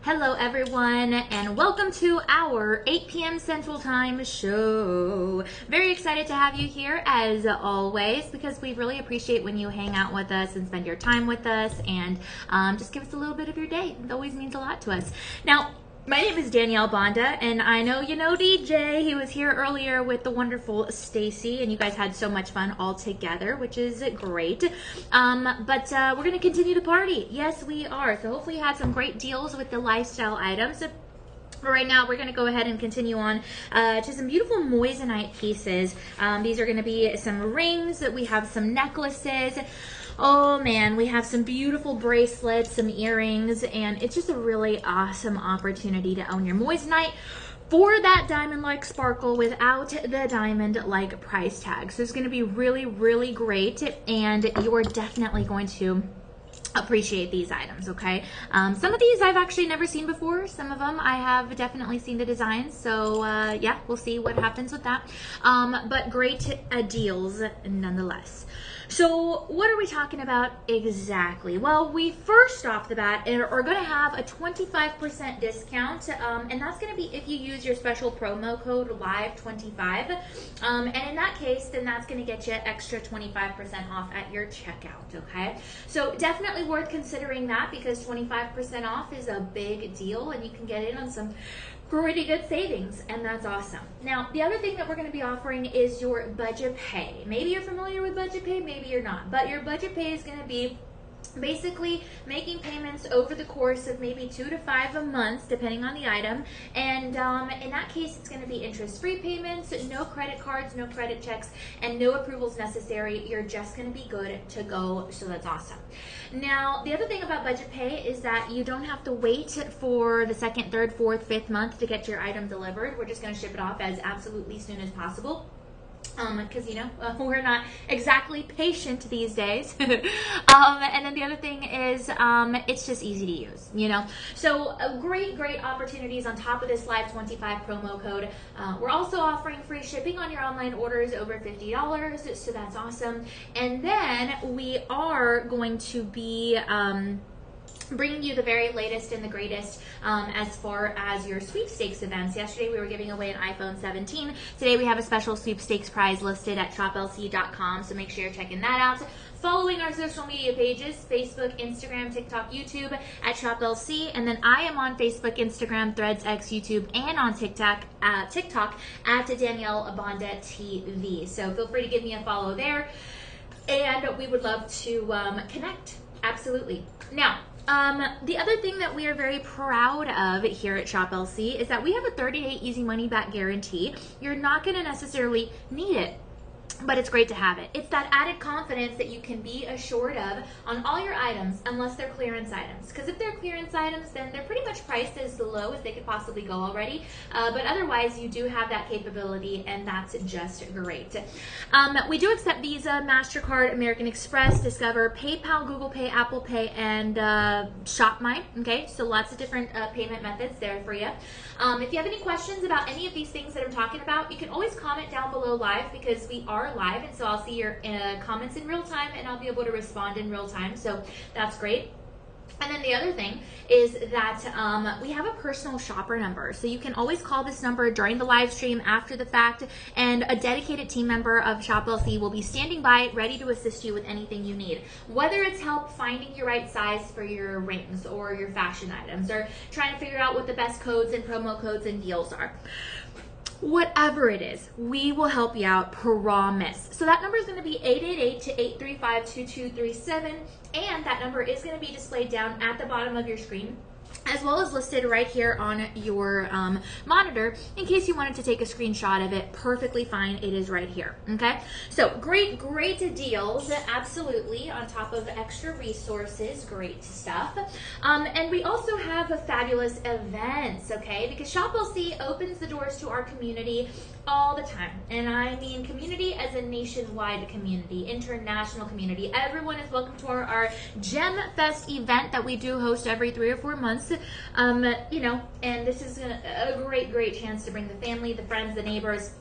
Hello everyone, and welcome to our 8 p.m. Central Time show. Very excited to have you here as always, because we really appreciate when you hang out with us and spend your time with us and just give us a little bit of your day. It always means a lot to us. Now, my name is Danielle Banda, and I know you know DJ. He was here earlier with the wonderful Stacy, and you guys had so much fun all together, which is great. But we're going to continue to party. Yes, we are. So hopefully you had some great deals with the lifestyle items. But right now, we're going to go ahead and continue on to some beautiful Moissanite pieces. These are going to be some rings. We have some necklaces. Oh man, we have some beautiful bracelets, some earrings, and it's just a really awesome opportunity to own your Moissanite for that diamond-like sparkle without the diamond-like price tag. So it's going to be really, really great, and you're definitely going to appreciate these items, okay? Some of these I've actually never seen before. Some of them I have definitely seen the designs. So yeah, we'll see what happens with that. But great deals nonetheless. So what are we talking about exactly? Well, we first off the bat are going to have a 25% discount, and that's going to be if you use your special promo code LIVE25, and in that case, then that's going to get you extra 25% off at your checkout, okay? So definitely worth considering that, because 25% off is a big deal, and you can get in on some pretty good savings, and that's awesome. Now, the other thing that we're going to be offering is your budget pay. Maybe you're familiar with budget pay, maybe you're not, but your budget pay is going to be basically making payments over the course of maybe 2 to 5 months, depending on the item. And in that case, it's going to be interest-free payments, no credit cards, no credit checks, and no approvals necessary. You're just going to be good to go, so that's awesome. Now, the other thing about budget pay is that you don't have to wait for the 2nd, 3rd, 4th, 5th month to get your item delivered. We're just going to ship it off as absolutely soon as possible. Because, you know, we're not exactly patient these days. And then the other thing is it's just easy to use, you know. So great opportunities on top of this Live25 promo code. We're also offering free shipping on your online orders over $50, so that's awesome. And then we are going to be bringing you the very latest and the greatest as far as your sweepstakes events. Yesterday we were giving away an iPhone 17. Today we have a special sweepstakes prize listed at shoplc.com, so make sure you're checking that out. Following our social media pages, Facebook, Instagram, TikTok, YouTube at ShopLC, and then I am on Facebook, Instagram, Threads, X, YouTube, and on TikTok at Danielle Banda TV. So feel free to give me a follow there, and we would love to connect. Absolutely. Now, the other thing that we are very proud of here at ShopLC is that we have a 30-day easy money back guarantee. You're not going to necessarily need it, but it's great to have it. It's that added confidence that you can be assured of on all your items, unless they're clearance items. Because if they're clearance items, then they're pretty much priced as low as they could possibly go already. But otherwise, you do have that capability, and that's just great. We do accept Visa, MasterCard, American Express, Discover, PayPal, Google Pay, Apple Pay, and ShopMine. Okay, so lots of different payment methods there for you. If you have any questions about any of these things that I'm talking about, you can always comment down below live, because we are live, and so I'll see your comments in real time, and I'll be able to respond in real time, so that's great. And then the other thing is that we have a personal shopper number. So you can always call this number during the live stream after the fact, and a dedicated team member of ShopLC will be standing by ready to assist you with anything you need. Whether it's help finding your right size for your rings or your fashion items, or trying to figure out what the best codes and promo codes and deals are. Whatever it is, we will help you out, promise. So that number is going to be 888-835-2237, and that number is going to be displayed down at the bottom of your screen, as well as listed right here on your monitor. In case you wanted to take a screenshot of it, perfectly fine. It is right here, okay? So great deals, absolutely, on top of extra resources, great stuff. And we also have a fabulous events, okay? Because ShopLC opens the doors to our community all the time. And I mean community as a nationwide community, international community. Everyone is welcome to our Gem Fest event that we do host every 3 or 4 months. You know, and this is a great chance to bring the family, the friends, the neighbors,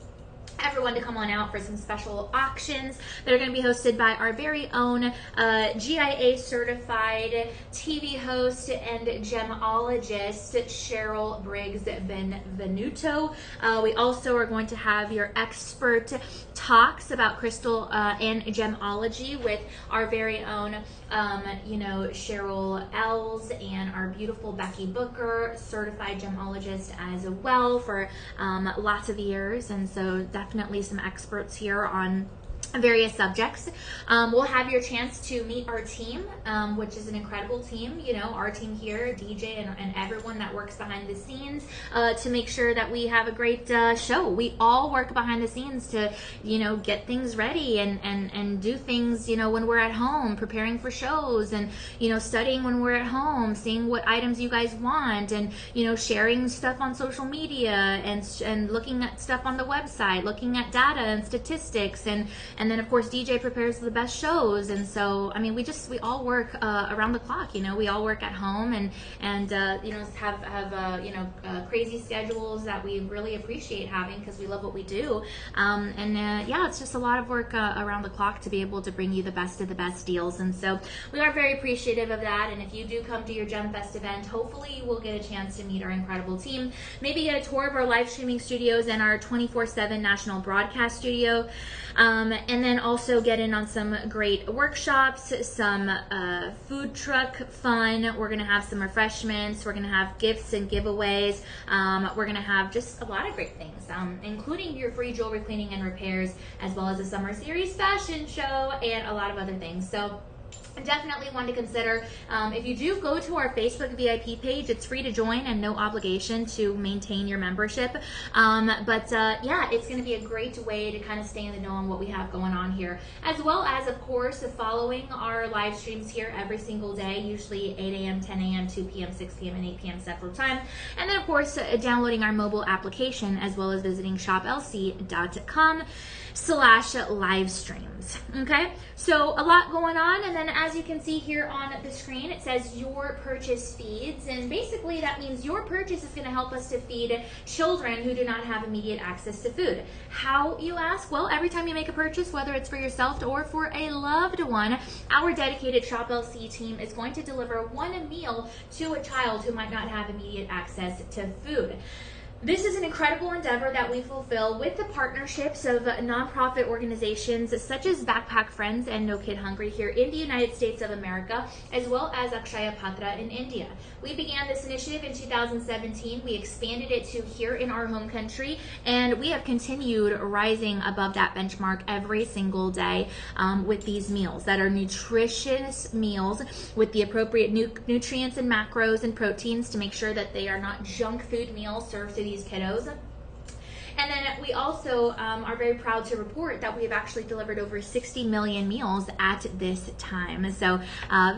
everyone to come on out for some special auctions that are going to be hosted by our very own GIA certified TV host and gemologist Cheryl Briggs Benvenuto. We also are going to have your expert talks about crystal and gemology with our very own Cheryl Ells and our beautiful Becky Booker, certified gemologist as well for lots of years. And so definitely some experts here on various subjects. We'll have your chance to meet our team, which is an incredible team, our team here, DJ and everyone that works behind the scenes to make sure that we have a great show. We all work behind the scenes to, get things ready and do things, when we're at home, preparing for shows and, studying when we're at home, seeing what items you guys want and, sharing stuff on social media and looking at stuff on the website, looking at data and statistics and then of course DJ prepares the best shows. And so we all work around the clock. We all work at home and have crazy schedules that we really appreciate having because we love what we do. It's just a lot of work around the clock to be able to bring you the best of the best deals. And so we are very appreciative of that. And if you do come to your Gem Fest event, hopefully you will get a chance to meet our incredible team, maybe get a tour of our live streaming studios and our 24/7 national broadcast studio. And then also get in on some great workshops, some food truck fun. We're going to have some refreshments. We're going to have gifts and giveaways. We're going to have just a lot of great things, including your free jewelry cleaning and repairs, as well as a summer series fashion show and a lot of other things. So definitely one to consider. If you do go to our Facebook VIP page, it's free to join and no obligation to maintain your membership. It's going to be a great way to kind of stay in the know on what we have going on here, as well as, of course, following our live streams here every single day, usually 8 a.m., 10 a.m., 2 p.m., 6 p.m., and 8 p.m. Central Time. And then, of course, downloading our mobile application, as well as visiting shopLC.com/live streams. Okay, so a lot going on. And then as you can see here on the screen, it says your purchase feeds, and basically that means your purchase is going to help us to feed children who do not have immediate access to food. How, you ask? Well, every time you make a purchase, whether it's for yourself or for a loved one, our dedicated Shop LC team is going to deliver one meal to a child who might not have immediate access to food. This is an incredible endeavor that we fulfill with the partnerships of nonprofit organizations such as Backpack Friends and No Kid Hungry here in the United States of America, as well as Akshaya Patra in India. We began this initiative in 2017. We expanded it to here in our home country, and we have continued rising above that benchmark every single day with these meals that are nutritious meals with the appropriate nutrients and macros and proteins to make sure that they are not junk food meals served to these kiddos. And then we also are very proud to report that we have actually delivered over 60 million meals at this time. So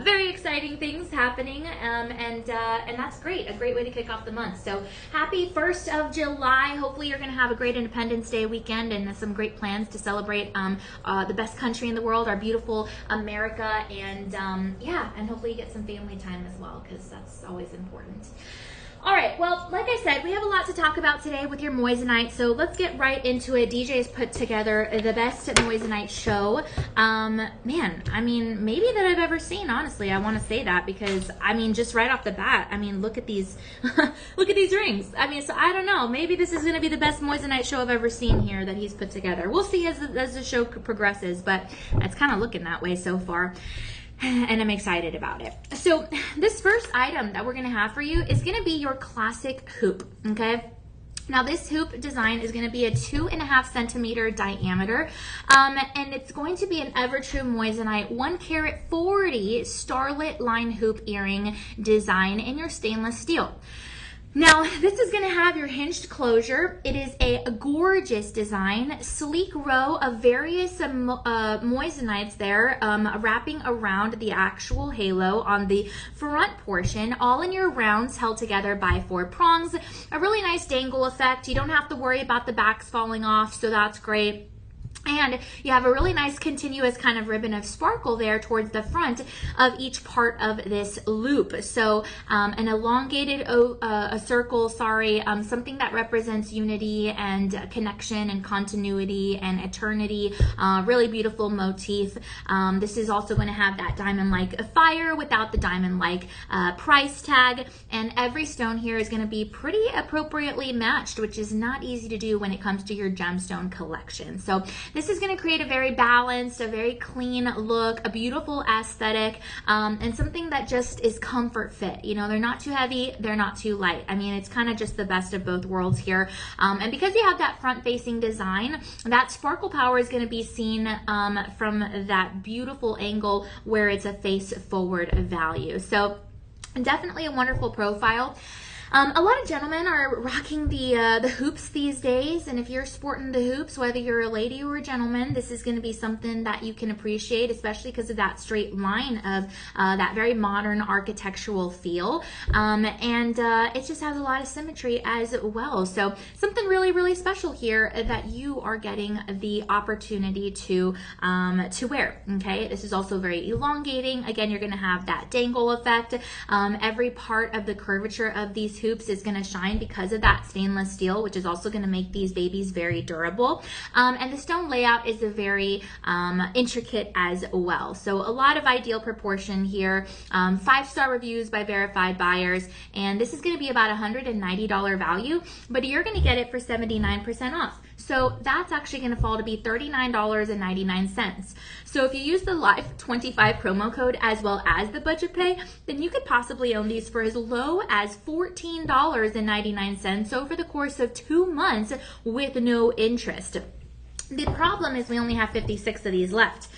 very exciting things happening, and that's great, a great way to kick off the month. So happy 1st of July. Hopefully you're going to have a great Independence Day weekend and some great plans to celebrate the best country in the world, our beautiful America, and hopefully you get some family time as well, because that's always important. All right, well, like I said, we have a lot to talk about today with your Moissanite, so let's get right into it. DJ has put together the best Moissanite show, maybe that I've ever seen, honestly. I want to say that because, just right off the bat, look at these, look at these rings. So I don't know, maybe this is going to be the best Moissanite show I've ever seen here that he's put together. We'll see as the show progresses, but it's kind of looking that way so far. And I'm excited about it. So this first item that we're going to have for you is going to be your classic hoop, okay? Now this hoop design is going to be a 2.5 centimeter diameter, and it's going to be an ever true Moissanite 1 40 starlit line hoop earring design in your stainless steel. Now, this is going to have your hinged closure. It is a gorgeous design, sleek row of various moissanites there wrapping around the actual halo on the front portion, all in your rounds held together by 4 prongs. A really nice dangle effect. You don't have to worry about the backs falling off, so that's great. And you have a really nice continuous kind of ribbon of sparkle there towards the front of each part of this loop. So an elongated circle, something that represents unity and connection and continuity and eternity. Really beautiful motif. This is also going to have that diamond-like fire without the diamond-like price tag. And every stone here is going to be pretty appropriately matched, which is not easy to do when it comes to your gemstone collection. So this is going to create a very balanced, a very clean look, a beautiful aesthetic, and something that just is comfort fit. You know, they're not too heavy, they're not too light. I mean, it's kind of just the best of both worlds here. And because you have that front-facing design, that sparkle power is going to be seen from that beautiful angle where it's a face-forward value. So definitely a wonderful profile. A lot of gentlemen are rocking the hoops these days, and if you're sporting the hoops, whether you're a lady or a gentleman, this is going to be something that you can appreciate, especially because of that straight line of that very modern architectural feel, and it just has a lot of symmetry as well. So something really, really special here that you are getting the opportunity to wear. Okay, this is also very elongating. Again, you're going to have that dangle effect. Every part of the curvature of these hoops is going to shine because of that stainless steel, which is also going to make these babies very durable. And the stone layout is a very intricate as well. So a lot of ideal proportion here. 5-star reviews by verified buyers, and this is going to be about $190 value, but you're going to get it for 79% off. So that's actually going to fall to be $39.99. So if you use the Live 25 promo code as well as the budget pay, then you could possibly own these for as low as $14.99 over the course of 2 months with no interest. The problem is we only have 56 of these left.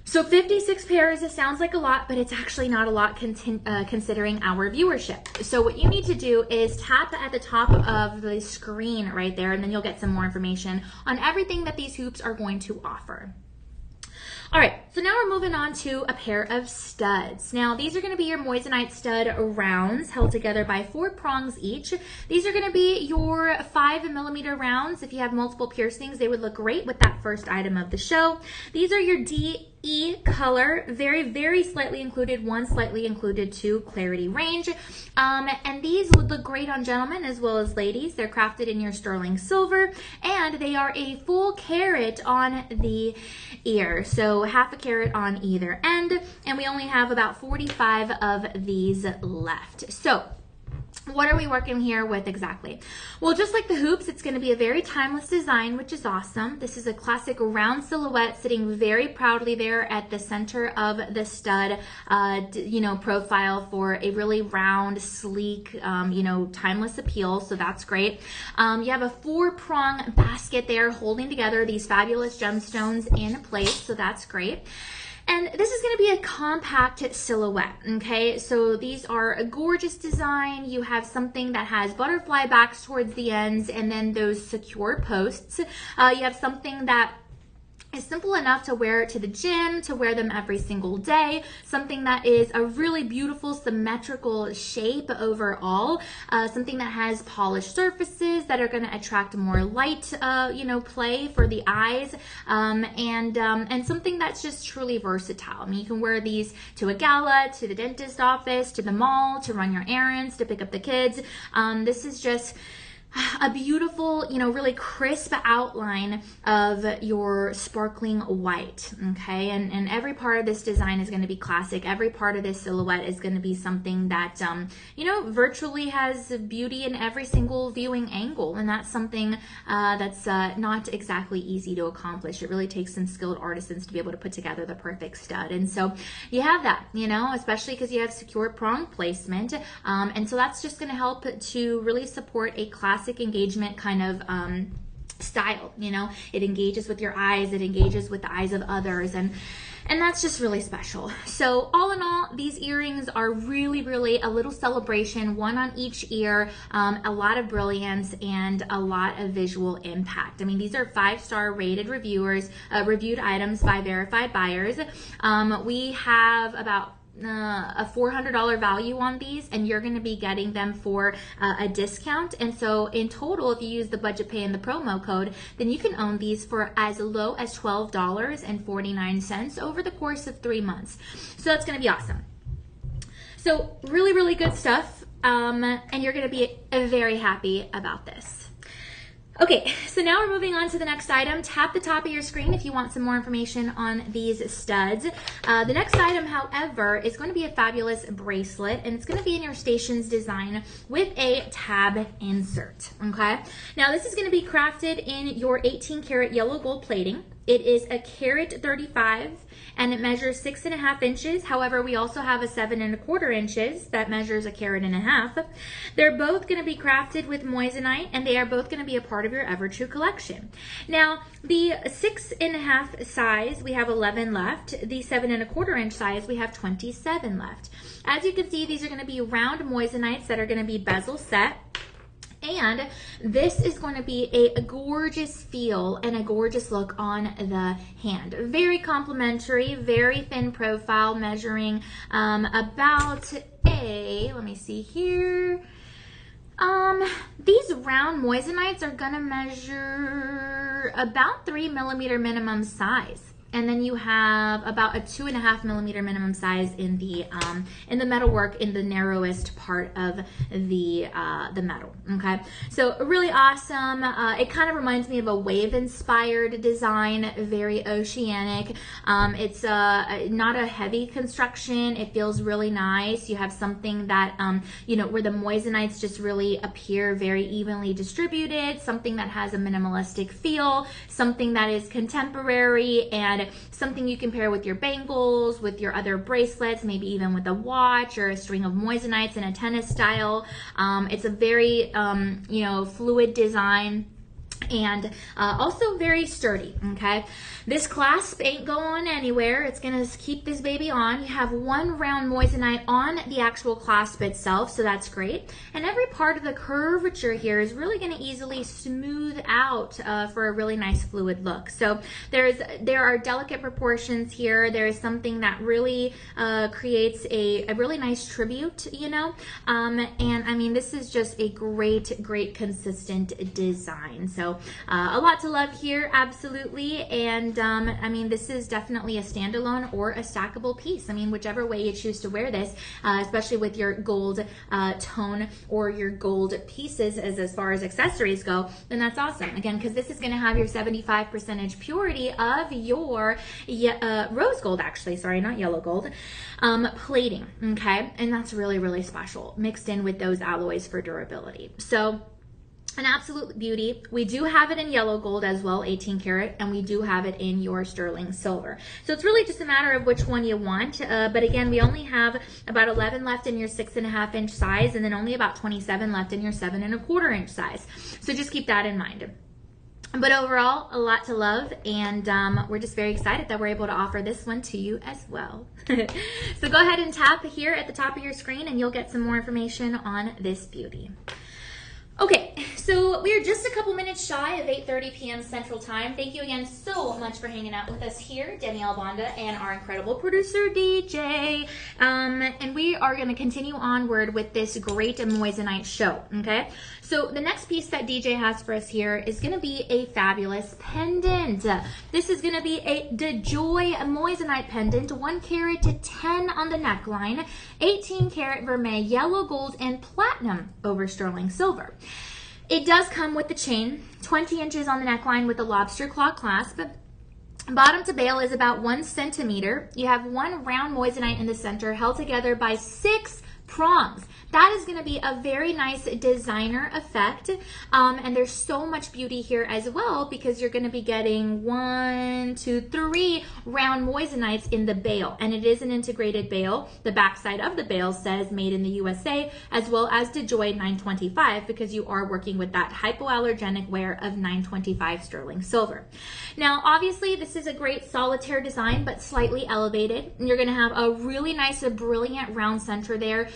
So 56 pairs, it sounds like a lot, but it's actually not a lot considering our viewership. So what you need to do is tap at the top of the screen right there, and then you'll get some more information on everything that these hoops are going to offer. All right, so now we're moving on to a pair of studs. Now, these are going to be your Moissanite stud rounds held together by 4 prongs each. These are going to be your 5mm rounds. If you have multiple piercings, they would look great with that first item of the show. These are your DE color, very, very slightly included 1, slightly included 2 clarity range. And these would look great on gentlemen as well as ladies. They're crafted in your sterling silver, and they are a full carat on the ear. So half a carat on either end, and we only have about 45 of these left. So what are we working here with exactly? Well, just like the hoops, it's going to be a very timeless design, which is awesome. This is a classic round silhouette sitting very proudly there at the center of the stud, profile for a really round, sleek, timeless appeal. So that's great. You have a 4-prong basket there holding together these fabulous gemstones in place. So that's great. And this is going to be a compact silhouette, okay? So these are a gorgeous design. You have something that has butterfly backs towards the ends and then those secure posts. You have something that is simple enough to wear to the gym, to wear them every single day, something that is a really beautiful symmetrical shape overall, something that has polished surfaces that are going to attract more light, play for the eyes, and something that's just truly versatile. I mean, you can wear these to a gala, to the dentist office, to the mall, to run your errands, to pick up the kids. This is just a beautiful, really crisp outline of your sparkling white, okay? And every part of this design is going to be classic. Every part of this silhouette is going to be something that, virtually has beauty in every single viewing angle. And that's something that's not exactly easy to accomplish. It really takes some skilled artisans to be able to put together the perfect stud. And so you have that, especially because you have secure prong placement. And so that's just going to help to really support a classic engagement kind of style. It engages with your eyes, it engages with the eyes of others, and that's just really special. So all in all, these earrings are really, really a little celebration, one on each ear, a lot of brilliance and a lot of visual impact. I mean, these are 5-star rated reviewed items by verified buyers. We have about a $400 value on these, and you're going to be getting them for a discount. And so in total, if you use the budget pay and the promo code, then you can own these for as low as $12.49 over the course of 3 months. So that's going to be awesome. So really, really good stuff. And you're going to be very happy about this. Okay, so now we're moving on to the next item. Tap the top of your screen if you want some more information on these studs. The next item, however, is going to be a fabulous bracelet, and it's going to be in your station's design with a tab insert, okay? Now, this is going to be crafted in your 18 karat yellow gold plating. It is a carat 35 and it measures 6.5 inches. However, we also have a 7.25 inches that measures a carat and a half. They're both going to be crafted with Moissanite, and they are both going to be a part of your Ever True collection. Now, the 6.5 size, we have 11 left. The 7.25 inch size, we have 27 left. As you can see, these are going to be round Moissanites that are going to be bezel set. And this is going to be a gorgeous feel and a gorgeous look on the hand. Very complimentary, very thin profile, measuring about let me see here. These round Moissanites are going to measure about 3 millimeter minimum size. And then you have about a 2.5 millimeter minimum size in the metalwork in the narrowest part of the metal. Okay, so really awesome. It kind of reminds me of a wave-inspired design, very oceanic. It's not a heavy construction. It feels really nice. You have something that you know, where the Moissanites just really appear very evenly distributed. Something that has a minimalistic feel. Something that is contemporary and something you can pair with your bangles, with your other bracelets, maybe even with a watch or a string of Moissanites in a tennis style. It's a very, you know, fluid design. And also very sturdy, okay? This clasp ain't going anywhere. It's gonna keep this baby on. You have one round Moissanite on the actual clasp itself, so that's great. And every part of the curvature here is really gonna easily smooth out for a really nice fluid look. So there are delicate proportions here. There is something that really creates a really nice tribute, you know? And I mean, this is just a great consistent design. So a lot to love here, absolutely. And I mean, this is definitely a standalone or a stackable piece. I mean, whichever way you choose to wear this, especially with your gold tone or your gold pieces as far as accessories go, then that's awesome. Again, because this is going to have your 75% purity of your rose gold, actually, sorry, not yellow gold, plating, okay? And that's really special, mixed in with those alloys for durability. So an absolute beauty. We do have it in yellow gold as well, 18 karat, and we do have it in your sterling silver. So it's really just a matter of which one you want. But again, we only have about 11 left in your 6.5 inch size, and then only about 27 left in your 7.25 inch size. So just keep that in mind. But overall, a lot to love, and we're just very excited that we're able to offer this one to you as well. So go ahead and tap here at the top of your screen, and you'll get some more information on this beauty. Okay, so we are just a couple minutes shy of 8:30 p.m. Central Time. Thank you again so much for hanging out with us here, Danielle Banda and our incredible producer, DJ. And we are going to continue onward with this great Moissanite show, okay? So the next piece that DJ has for us here is going to be a fabulous pendant. This is going to be a DeJoy Moissanite pendant, 1 carat to 10 on the neckline, 18 karat vermeil, yellow gold, and platinum over sterling silver. It does come with the chain, 20 inches on the neckline with a lobster claw clasp. Bottom to bail is about 1 centimeter. You have one round Moissanite in the center held together by 6 prongs. That is going to be a very nice designer effect, and there's so much beauty here as well because you're going to be getting 1, 2, 3 round Moissanites in the bail, and it is an integrated bail. The backside of the bail says made in the USA, as well as DeJoy 925, because you are working with that hypoallergenic wear of 925 sterling silver. Now obviously this is a great solitaire design but slightly elevated, and you're going to have a really nice brilliant round center there.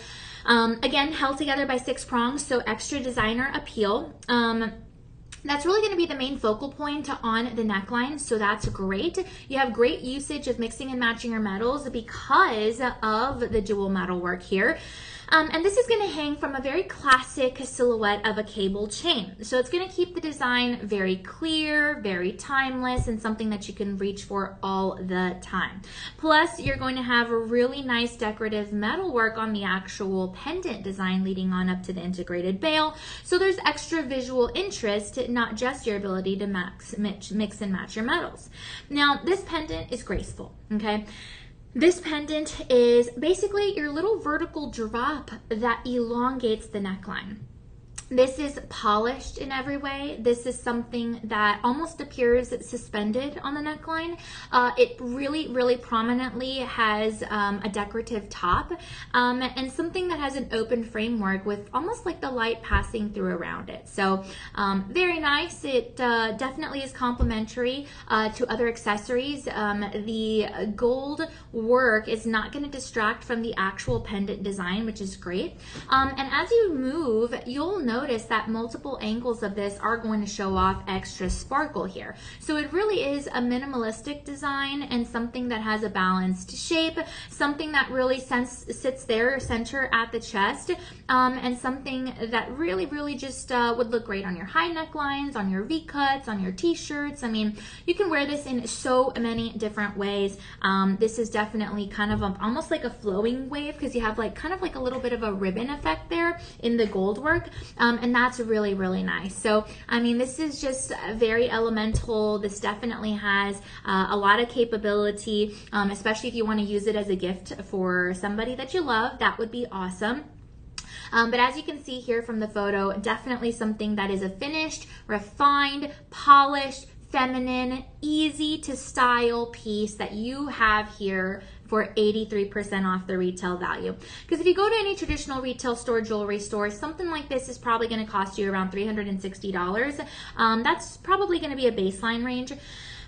Again, held together by 6 prongs, so extra designer appeal. That's really going to be the main focal point on the neckline, so that's great. You have great usage of mixing and matching your metals because of the dual metal work here. And this is going to hang from a very classic silhouette of a cable chain. So it's going to keep the design very clear, very timeless, and something that you can reach for all the time. Plus, you're going to have a really nice decorative metal work on the actual pendant design leading on up to the integrated bail. So there's extra visual interest, not just your ability to mix and match your metals. Now, this pendant is graceful, okay? This pendant is basically your little vertical drop that elongates the neckline. This is polished in every way. This is something that almost appears suspended on the neckline. It really prominently has a decorative top and something that has an open framework with almost like the light passing through around it. So very nice. It definitely is complementary to other accessories. The gold work is not going to distract from the actual pendant design, which is great. And as you move, you'll notice that multiple angles of this are going to show off extra sparkle here. So it really is a minimalistic design and something that has a balanced shape, something that really sits there center at the chest, and something that really just would look great on your high necklines, on your V-cuts, on your t-shirts. I mean, you can wear this in so many different ways. This is definitely kind of almost like a flowing wave because you have like kind of like a little bit of a ribbon effect there in the gold work. And that's really nice. So, I mean, this is just very elemental. This definitely has a lot of capability, especially if you want to use it as a gift for somebody that you love. That would be awesome. But as you can see here from the photo, definitely something that is a finished, refined, polished, feminine, easy to style piece that you have here for 83% off the retail value. Because if you go to any traditional retail store, jewelry store, something like this is probably going to cost you around $360. That's probably going to be a baseline range.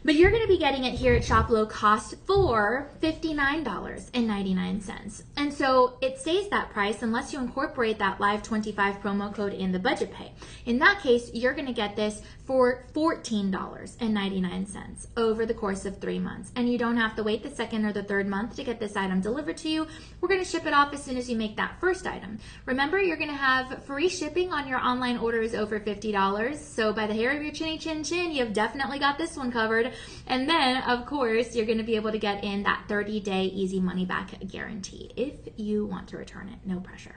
But you're going to be getting it here at Shop Low Cost for $59.99. And so it stays that price unless you incorporate that Live25 promo code in the budget pay. In that case, you're going to get this for $14.99 over the course of 3 months. And you don't have to wait the second or the third month to get this item delivered to you. We're going to ship it off as soon as you make that first item. Remember, you're going to have free shipping on your online orders over $50. So by the hair of your chinny chin chin, you've definitely got this one covered. And then, of course, you're going to be able to get in that 30-day easy money back guarantee if you want to return it. No pressure.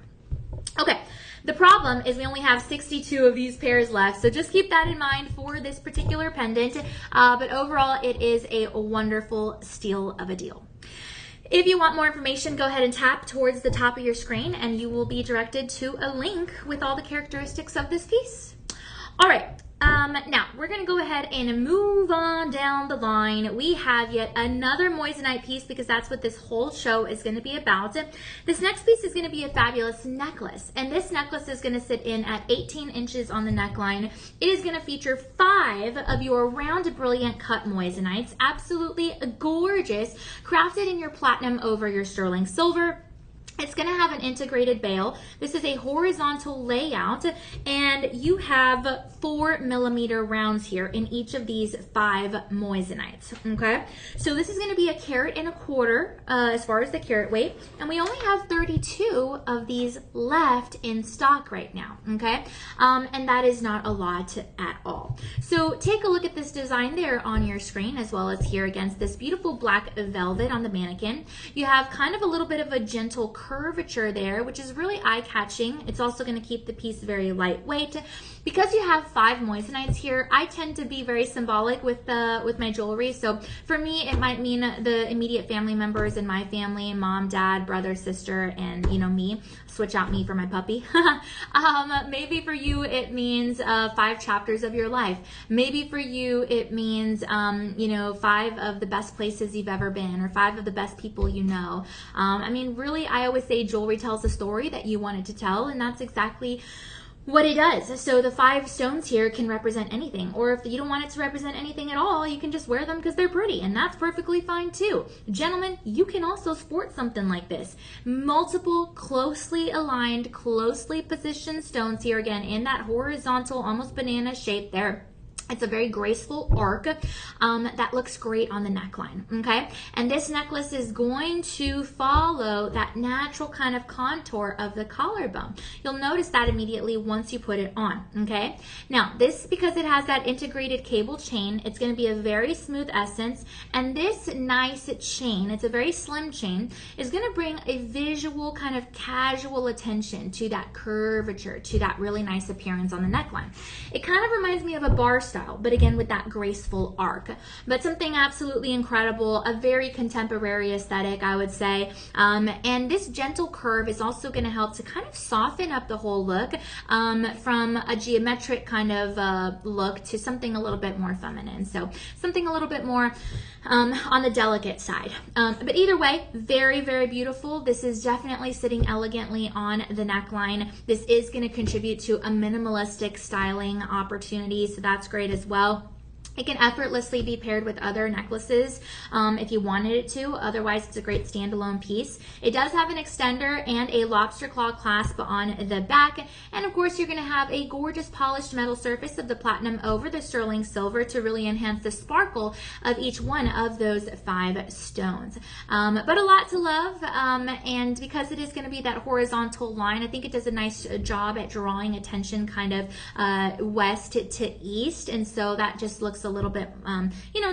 Okay, the problem is we only have 62 of these pairs left, so just keep that in mind for this particular pendant. But overall, it is a wonderful steal of a deal. If you want more information, go ahead and tap towards the top of your screen, and you will be directed to a link with all the characteristics of this piece. All right. Now, we're going to go ahead and move on down the line. We have yet another Moissanite piece because that's what this whole show is going to be about. This next piece is going to be a fabulous necklace, and this necklace is going to sit in at 18 inches on the neckline. It is going to feature 5 of your round brilliant cut Moissanites, absolutely gorgeous, crafted in your platinum over your sterling silver. It's going to have an integrated bail. This is a horizontal layout, and you have 4mm rounds here in each of these 5 Moissanites, okay? So this is going to be 1.25 carats as far as the carat weight, and we only have 32 of these left in stock right now, okay? And that is not a lot at all. So take a look at this design there on your screen, as well as here against this beautiful black velvet on the mannequin. You have kind of a little bit of a gentle curvature there, which is really eye-catching. It's also going to keep the piece very lightweight. Because you have 5 Moissanites here, I tend to be very symbolic with my jewelry. So for me, it might mean the immediate family members in my family, mom, dad, brother, sister, and you know, me. Switch out me for my puppy. Maybe for you, it means 5 chapters of your life. Maybe for you, it means, you know, 5 of the best places you've ever been, or 5 of the best people you know. I mean, really, I always say jewelry tells a story that you wanted to tell, and that's exactly what it does. So the 5 stones here can represent anything, or if you don't want it to represent anything at all, you can just wear them because they're pretty, and that's perfectly fine too. Gentlemen, you can also sport something like this. Multiple closely aligned, closely positioned stones here, again in that horizontal, almost banana shape there. It's a very graceful arc that looks great on the neckline, okay? And this necklace is going to follow that natural kind of contour of the collarbone. You'll notice that immediately once you put it on, okay? Now, this, because it has that integrated cable chain, it's going to be a very smooth essence, and this nice chain, it's a very slim chain, is going to bring a visual kind of casual attention to that curvature, to that really nice appearance on the neckline. It kind of reminds me of a bar style, but again with that graceful arc, but something absolutely incredible, a very contemporary aesthetic, I would say. And this gentle curve is also going to help to kind of soften up the whole look, from a geometric kind of look to something a little bit more feminine, so something a little bit more on the delicate side. But either way, very, very beautiful. This is definitely sitting elegantly on the neckline. This is going to contribute to a minimalistic styling opportunity, so that's great as well. It can effortlessly be paired with other necklaces if you wanted it to. Otherwise, it's a great standalone piece. It does have an extender and a lobster claw clasp on the back. And of course, you're going to have a gorgeous polished metal surface of the platinum over the sterling silver to really enhance the sparkle of each one of those 5 stones. But a lot to love. And because it is going to be that horizontal line, I think it does a nice job at drawing attention kind of west to east. And so that just looks a little bit,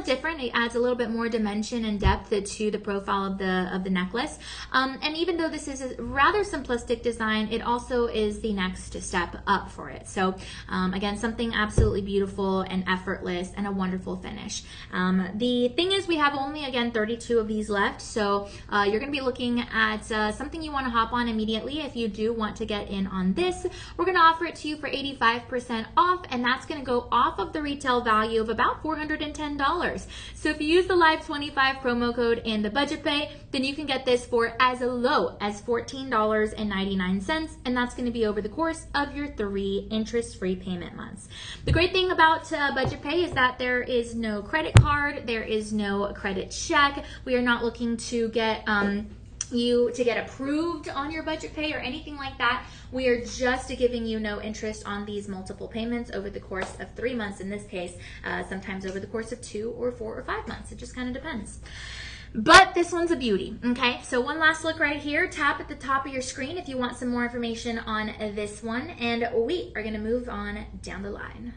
different. It adds a little bit more dimension and depth to the profile of the necklace. And even though this is a rather simplistic design, it also is the next step up for it. So again, something absolutely beautiful and effortless and a wonderful finish. The thing is, we have only, again, 32 of these left. So you're going to be looking at something you want to hop on immediately. If you do want to get in on this, we're going to offer it to you for 85% off, and that's going to go off of the retail value of about $410. So if you use the Live25 promo code and the budget pay, then you can get this for as low as $14.99, and that's going to be over the course of your 3 interest-free payment months. The great thing about budget pay is that there is no credit card, there is no credit check. We are not looking to get you to get approved on your budget pay or anything like that. We are just giving you no interest on these multiple payments over the course of 3 months in this case, sometimes over the course of 2 or 4 or 5 months. It just kind of depends. But this one's a beauty, okay? So one last look right here. Tap at the top of your screen if you want some more information on this one, and we are going to move on down the line.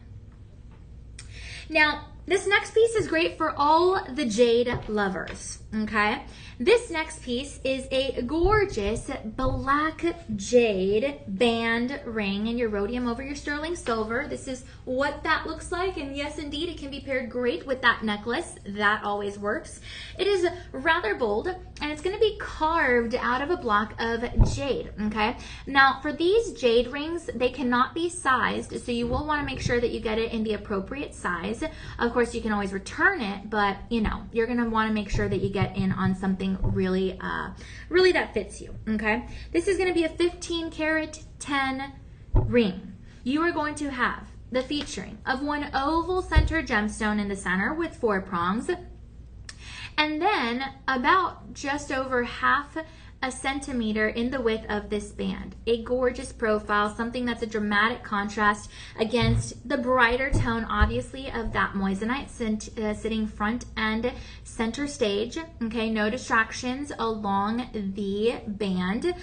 Now, this next piece is great for all the jade lovers, okay? This next piece is a gorgeous black jade band ring in your rhodium over your sterling silver. This is what that looks like, and yes, indeed, it can be paired great with that necklace. That always works. It is rather bold, and it's going to be carved out of a block of jade, okay? Now, for these jade rings, they cannot be sized, so you will want to make sure that you get it in the appropriate size. Of course, you can always return it, but you're going to want to make sure that you get in on something really that fits you, okay? This is going to be a 15 karat 10 ring. You are going to have the featuring of one oval center gemstone in the center with 4 prongs, and then about just over half a centimeter in the width of this band. A gorgeous profile, something that's a dramatic contrast against the brighter tone, obviously, of that moissanite sitting front and center stage. Okay, no distractions along the band.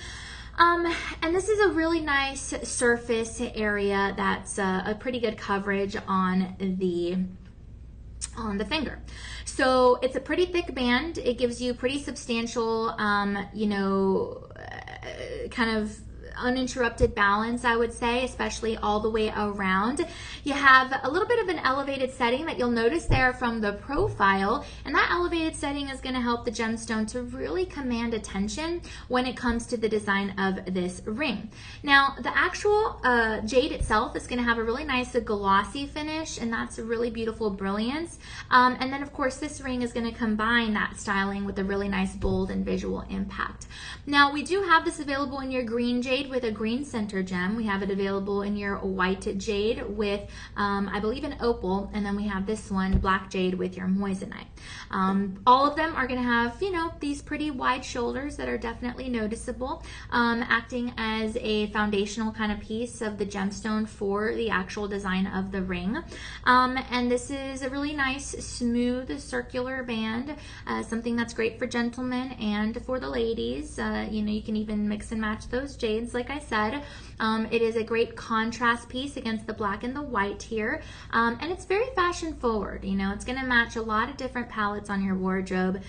And this is a really nice surface area that's a pretty good coverage on the finger. So it's a pretty thick band. It gives you pretty substantial, kind of uninterrupted balance, I would say, especially all the way around. You have a little bit of an elevated setting that you'll notice there from the profile, and that elevated setting is going to help the gemstone to really command attention when it comes to the design of this ring. Now, the actual jade itself is going to have a really nice glossy finish, and that's a really beautiful brilliance. And then, of course, this ring is going to combine that styling with a really nice bold and visual impact. Now, we do have this available in your green jade, jade with a green center gem. We have it available in your white jade with, I believe, an opal, and then we have this one, black jade with your moissanite. All of them are going to have, you know, these pretty wide shoulders that are definitely noticeable, acting as a foundational kind of piece of the gemstone for the actual design of the ring. And this is a really nice, smooth, circular band, something that's great for gentlemen and for the ladies. You know, you can even mix and match those jades, like I said. It is a great contrast piece against the black and the white here. And it's very fashion forward. You know, it's going to match a lot of different palettes on your wardrobe.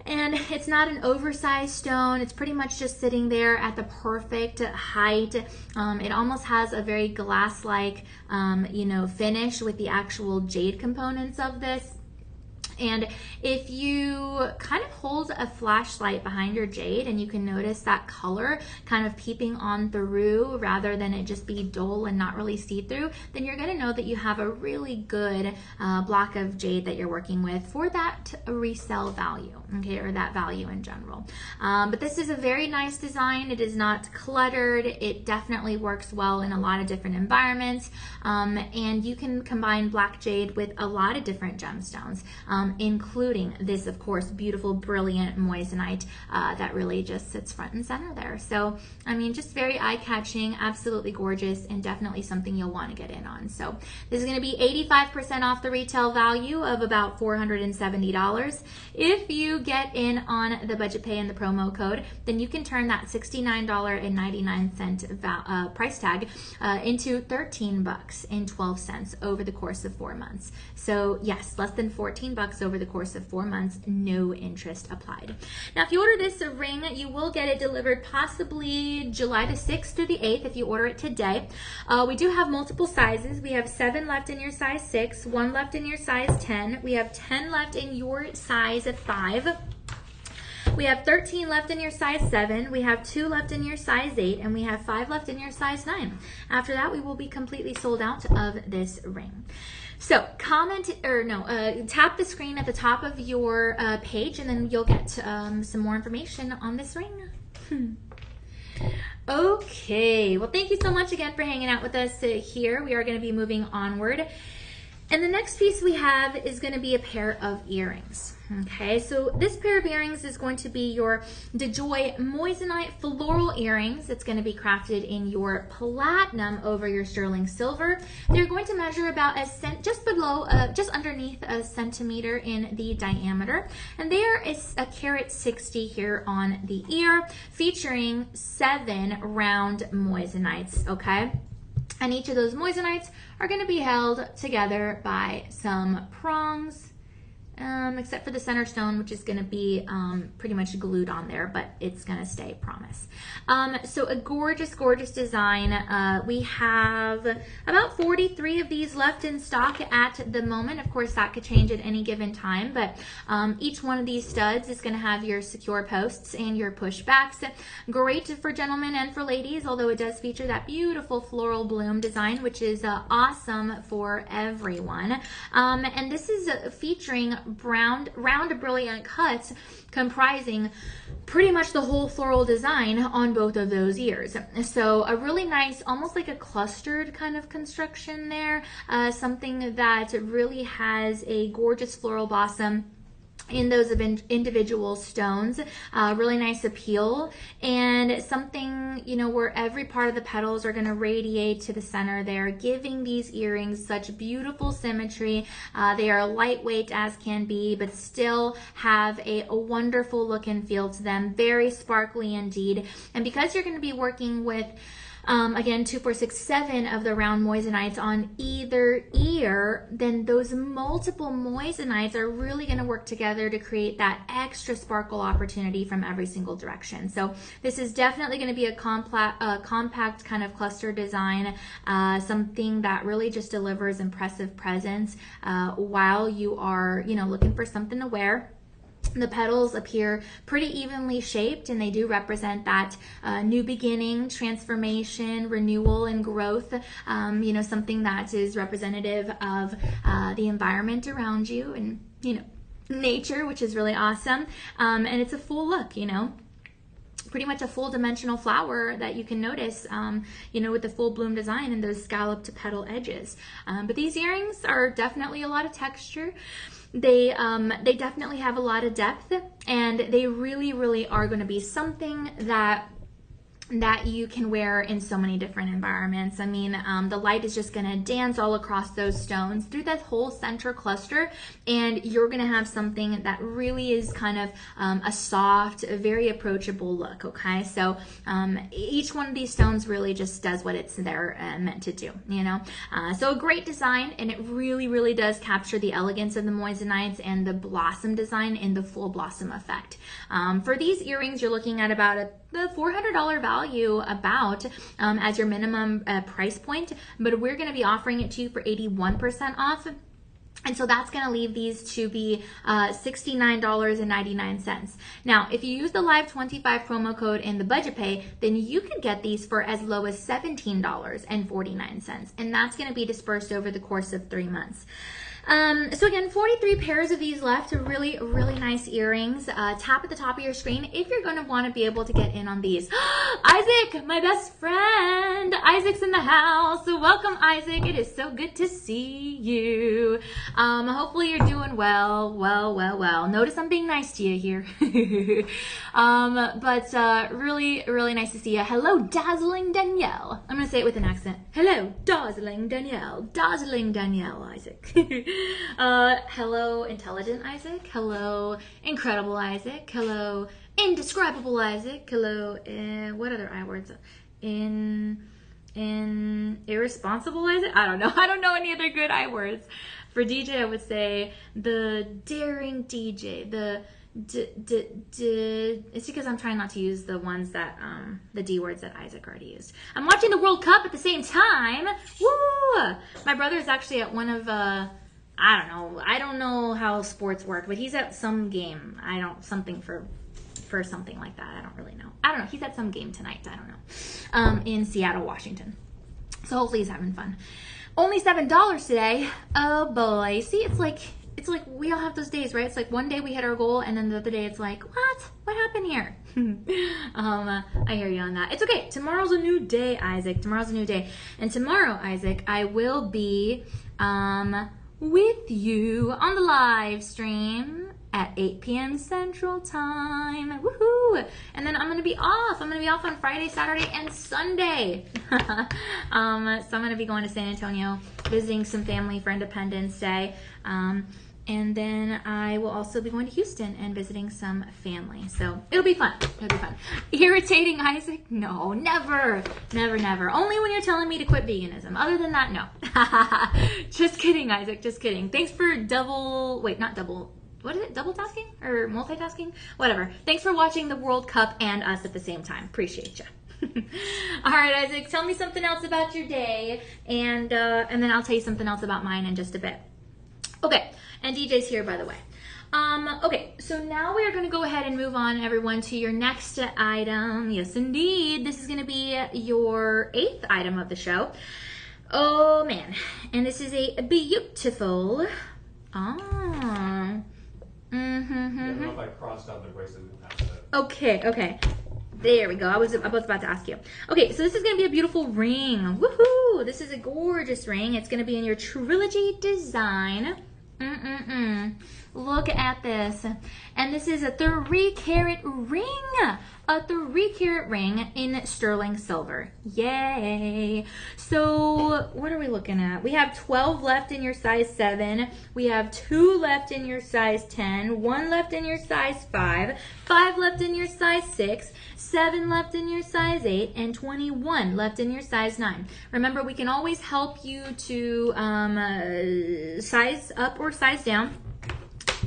And it's not an oversized stone. It's pretty much just sitting there at the perfect height. It almost has a very glass-like, you know, finish with the actual jade components of this. And if you kind of hold a flashlight behind your jade and you can notice that color kind of peeping on through rather than it just be dull and not really see-through, then you're going to know that you have a really good block of jade that you're working with for that resale value, okay, or that value in general. But this is a very nice design. It is not cluttered. It definitely works well in a lot of different environments. And you can combine black jade with a lot of different gemstones. Including this, of course, beautiful, brilliant moissanite that really just sits front and center there. So, I mean, just very eye-catching, absolutely gorgeous, and definitely something you'll want to get in on. So this is going to be 85% off the retail value of about $470. If you get in on the budget pay and the promo code, then you can turn that $69.99 price tag into $13.12 over the course of 4 months. So yes, less than $14 over the course of 4 months, no interest applied. Now, if you order this ring, you will get it delivered possibly July the 6th through the 8th if you order it today. We do have multiple sizes. We have 7 left in your size 6, 1 left in your size 10. We have 10 left in your size 5. We have 13 left in your size 7, we have 2 left in your size 8, and we have 5 left in your size 9. After that, we will be completely sold out of this ring. So tap the screen at the top of your page, and then you'll get some more information on this ring. Okay, well, thank you so much again for hanging out with us here. We are going to be moving onward. And the next piece we have is going to be a pair of earrings. Okay, so this pair of earrings is going to be your DeJoy Moissanite floral earrings. It's going to be crafted in your platinum over your sterling silver. They're going to measure about just underneath a centimeter in the diameter, and they are a carat 60 here on the ear, featuring 7 round moissanites. Okay. And each of those moissanites are going to be held together by some prongs, except for the center stone, which is going to be pretty much glued on there, but it's going to stay, promise. So a gorgeous, gorgeous design. We have about 43 of these left in stock at the moment. Of course, that could change at any given time, but each one of these studs is going to have your secure posts and your pushbacks. Great for gentlemen and for ladies, although it does feature that beautiful floral bloom design, which is awesome for everyone. And this is featuring round brilliant cuts comprising pretty much the whole floral design on both of those ears. So a really nice, almost like a clustered kind of construction there, something that really has a gorgeous floral blossom in those individual stones. Really nice appeal, and something, you know, where every part of the petals are going to radiate to the center there, giving these earrings such beautiful symmetry. They are lightweight as can be, but still have a wonderful look and feel to them. Very sparkly indeed. And because you're going to be working with again, 2, 4, 6, 7 of the round moissanites on either ear, then those multiple moissanites are really going to work together to create that extra sparkle opportunity from every single direction. So this is definitely going to be a compact kind of cluster design, something that really just delivers impressive presence while you are, you know, looking for something to wear. The petals appear pretty evenly shaped, and they do represent that new beginning, transformation, renewal, and growth. You know, something that is representative of the environment around you and, you know, nature, which is really awesome. And it's a full look, you know. pretty much a full dimensional flower that you can notice, you know, with the full bloom design and those scalloped petal edges. But these earrings are definitely a lot of texture. They definitely have a lot of depth, and they really, really are going to be something that you can wear in so many different environments. I mean, the light is just gonna dance all across those stones through that whole center cluster, and you're gonna have something that really is kind of a soft, very approachable look, okay? So each one of these stones really just does what it's there meant to do, you know? So a great design, and it really, really does capture the elegance of the moissanites and the blossom design in the full blossom effect. For these earrings, you're looking at about the $400 value about as your minimum price point, but we're going to be offering it to you for 81% off. And so that's going to leave these to be $69.99. Now, if you use the Live 25 promo code in the budget pay, then you can get these for as low as $17.49. And that's going to be dispersed over the course of 3 months. So again, 43 pairs of these left. Really, really nice earrings. Tap at the top of your screen if you're going to want to be able to get in on these. Isaac, my best friend. Isaac's in the house. So welcome, Isaac. It is so good to see you. Hopefully you're doing well. Well. Notice I'm being nice to you here. But really, really nice to see you. Hello, dazzling Danielle. I'm going to say it with an accent. Hello, dazzling Danielle. Dazzling Danielle, Isaac. Hello, intelligent Isaac. Hello, incredible Isaac. Hello, indescribable Isaac. Hello, what other I words? Irresponsible Isaac? I don't know. I don't know any other good I words. For DJ, I would say the daring DJ. It's because I'm trying not to use the ones that, the D words that Isaac already used. I'm watching the World Cup at the same time. Woo! My brother is actually at one of, I don't know how sports work, but he's at some game. Something for something like that. I don't really know. I don't know. He's at some game tonight. I don't know. In Seattle, Washington. So hopefully he's having fun. Only $7 today. Oh boy. See, it's like we all have those days, right? It's like one day we hit our goal, and then the other day it's like, what happened here? I hear you on that. It's okay. Tomorrow's a new day, Isaac. Tomorrow's a new day. And tomorrow, Isaac, I will be with you on the live stream at 8 p.m. Central Time. Woohoo! And then I'm going to be off. I'm going to be off on Friday, Saturday, and Sunday. So I'm going to be going to San Antonio, visiting some family for Independence Day. And then I will also be going to Houston and visiting some family. So it'll be fun. It'll be fun. Irritating Isaac? No, never. Never. Only when you're telling me to quit veganism. Other than that, no. Just kidding, Isaac. Just kidding. Thanks for double tasking or multitasking? Whatever. Thanks for watching the World Cup and us at the same time. Appreciate you. All right, Isaac, tell me something else about your day, and then I'll tell you something else about mine in just a bit. Okay, and DJ's here, by the way. Okay, so now we are going to go ahead and move on, everyone, to your next item. Yes, indeed. This is going to be your 8th item of the show. Oh, man. And this is a beautiful... I don't know if I crossed out the bracelet. Okay. There we go. I was about to ask you. Okay, so this is going to be a beautiful ring. Woohoo! This is a gorgeous ring. It's going to be in your Trilogy design. Look at this. And this is a 3-carat ring. A 3-carat ring in sterling silver. Yay. So what are we looking at? We have 12 left in your size 7. We have 2 left in your size 10. 1 left in your size 5. 5 left in your size 6. 7 left in your size 8. And 21 left in your size 9. Remember, we can always help you to size up or size down.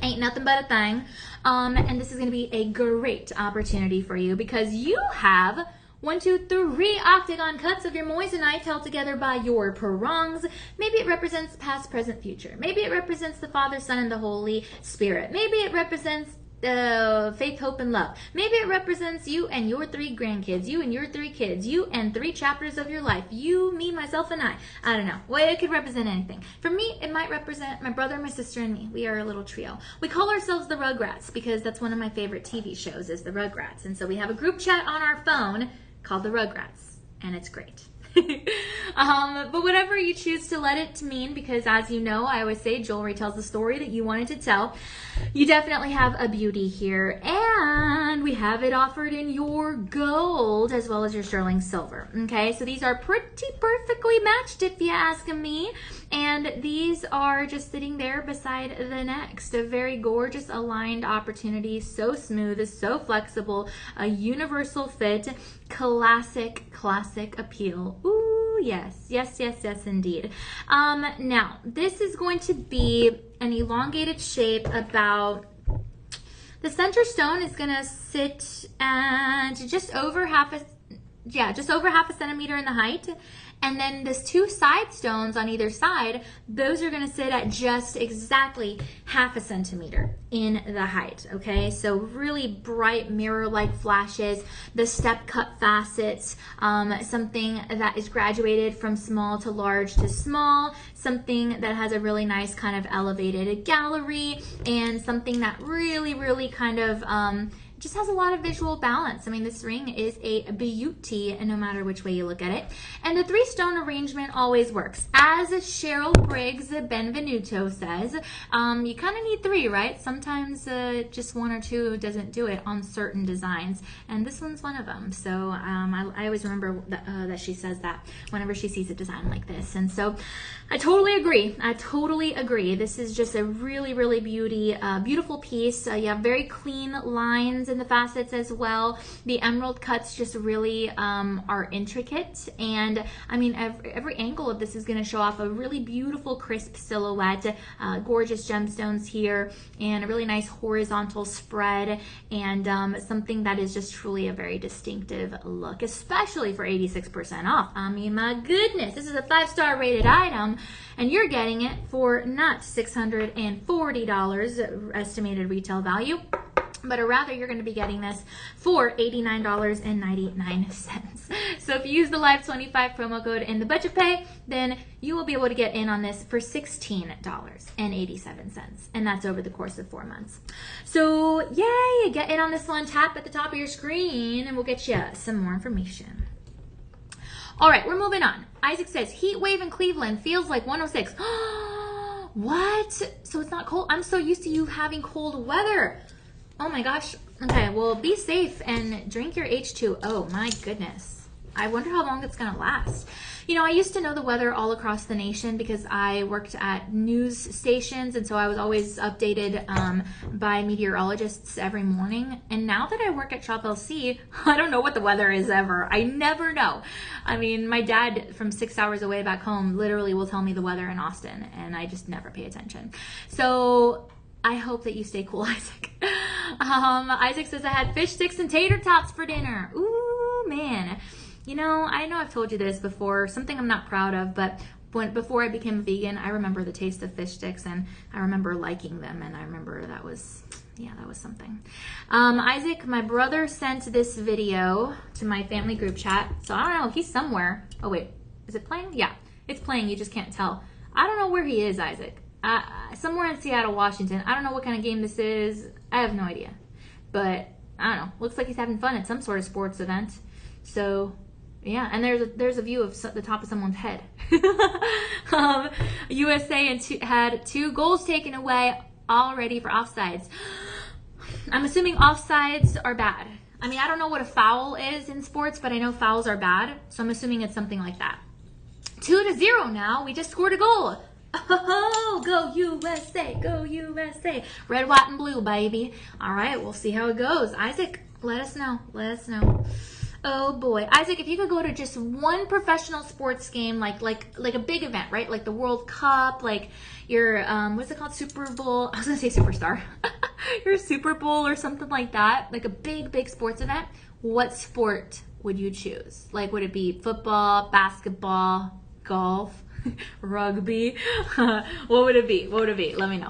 Ain't nothing but a thing. And this is going to be a great opportunity for you because you have 1, 2, 3 octagon cuts of your moissanite held together by your prongs. Maybe it represents past, present, future. Maybe it represents the Father, Son, and the Holy Spirit. Maybe it represents faith, hope, and love. Maybe it represents you and your 3 grandkids, you and your 3 kids, you and 3 chapters of your life, you, me, myself, and I. I don't know. Well, it could represent anything. For me, it might represent my brother, my sister, and me. We are a little trio. We call ourselves the Rugrats because that's one of my favorite TV shows is the Rugrats. And so we have a group chat on our phone called the Rugrats, and it's great. But whatever you choose to let it mean, because as you know, I always say jewelry tells the story that you wanted to tell. You definitely have a beauty here, and we have it offered in your gold as well as your sterling silver. Okay, so these are pretty perfectly matched if you ask me, and these are just sitting there beside the next. A very gorgeous aligned opportunity, so smooth, so flexible, a universal fit, classic appeal. Ooh, yes, indeed. Now, this is going to be an elongated shape about, the center stone is going to sit at just over half a centimeter in the height. And then these 2 side stones on either side, those are going to sit at just exactly half a centimeter in the height, okay? So really bright mirror-like flashes, the step cut facets, something that is graduated from small to large to small, something that has a really nice kind of elevated gallery, and something that really kind of just has a lot of visual balance. I mean, this ring is a beauty, no matter which way you look at it. And the 3-stone arrangement always works. As Cheryl Briggs Benvenuto says, you kind of need 3, right? Sometimes just 1 or 2 doesn't do it on certain designs, and this one's one of them. So I always remember that she says that whenever she sees a design like this. And so I totally agree. This is just a really beautiful piece. You have very clean lines in the facets as well. The emerald cuts just really are intricate, and I mean every angle of this is going to show off a really beautiful crisp silhouette, gorgeous gemstones here, and a really nice horizontal spread, and something that is just truly a very distinctive look, especially for 86% off. I mean, my goodness, this is a 5-star rated item, and you're getting it for not $640 estimated retail value, but rather you're going to be getting this for $89.99. So if you use the Live25 promo code in the budget pay, then you will be able to get in on this for $16.87, and that's over the course of 4 months. So yay, get in on this one. Tap at the top of your screen and we'll get you some more information. All right, we're moving on. Isaac says, heat wave in Cleveland feels like 106. What? So it's not cold? I'm so used to you having cold weather. Oh my gosh. Okay, well, be safe and drink your H2O. My goodness. I wonder how long it's going to last. You know, I used to know the weather all across the nation because I worked at news stations, and so I was always updated by meteorologists every morning. And now that I work at Shop LC, I don't know what the weather is ever. I never know. I mean, my dad from 6 hours away back home literally will tell me the weather in Austin, and I just never pay attention. So I hope that you stay cool, Isaac. Isaac says, I had fish sticks and tater tots for dinner. Ooh, man. You know I've told you this before, something I'm not proud of, but before I became a vegan, I remember the taste of fish sticks, and I remember liking them, and I remember that was something. Isaac, my brother sent this video to my family group chat, so I don't know, he's somewhere. Oh wait, is it playing? Yeah, it's playing, you just can't tell. I don't know where he is, Isaac. Somewhere in Seattle, Washington. I don't know what kind of game this is. I have no idea. But, I don't know. Looks like he's having fun at some sort of sports event. So, yeah. And there's a view of the top of someone's head. USA had 2 goals taken away already for offsides. I'm assuming offsides are bad. I mean, I don't know what a foul is in sports, but I know fouls are bad. So I'm assuming it's something like that. 2-0 now. We just scored a goal. Oh, go USA, go USA. Red, white, and blue, baby. All right, we'll see how it goes. Isaac, let us know. Oh boy, Isaac, if you could go to just one professional sports game, like a big event, right? Like the World Cup, like your what's it called, Super Bowl? I was gonna say Superstar. Your Super Bowl or something like that, like a big sports event. What sport would you choose? Like, would it be football, basketball, golf? Rugby? What would it be? Let me know.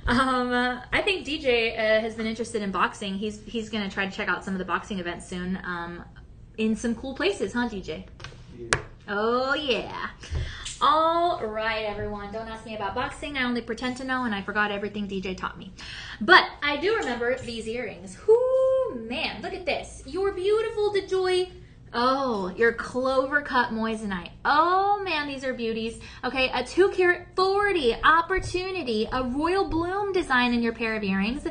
I think DJ has been interested in boxing. He's gonna try to check out some of the boxing events soon. In some cool places, huh, DJ? Yeah. Oh yeah. All right, everyone. Don't ask me about boxing. I only pretend to know, and I forgot everything DJ taught me. But I do remember these earrings. Whoo, man, look at this. Your beautiful DeJoy. Oh, your clover cut moissanite. Oh man, these are beauties. Okay, a 2-carat 40 opportunity, a royal bloom design in your pair of earrings,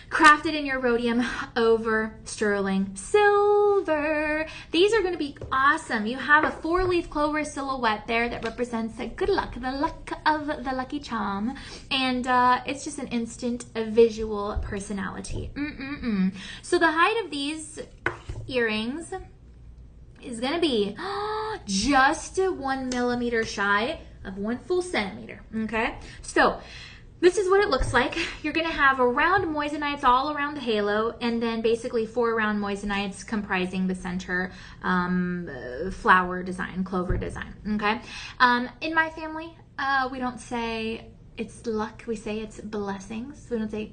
crafted in your rhodium over sterling silver. These are going to be awesome. You have a 4-leaf clover silhouette there that represents good luck, the luck of the lucky charm, and it's just an instant visual personality. So the height of these earrings is going to be just 1 millimeter shy of 1 full centimeter. Okay, so this is what it looks like. You're going to have round moissanites all around the halo, and then basically 4 round moissanites comprising the center flower design, clover design. Okay, in my family, we don't say it's luck. We say it's blessings. We don't say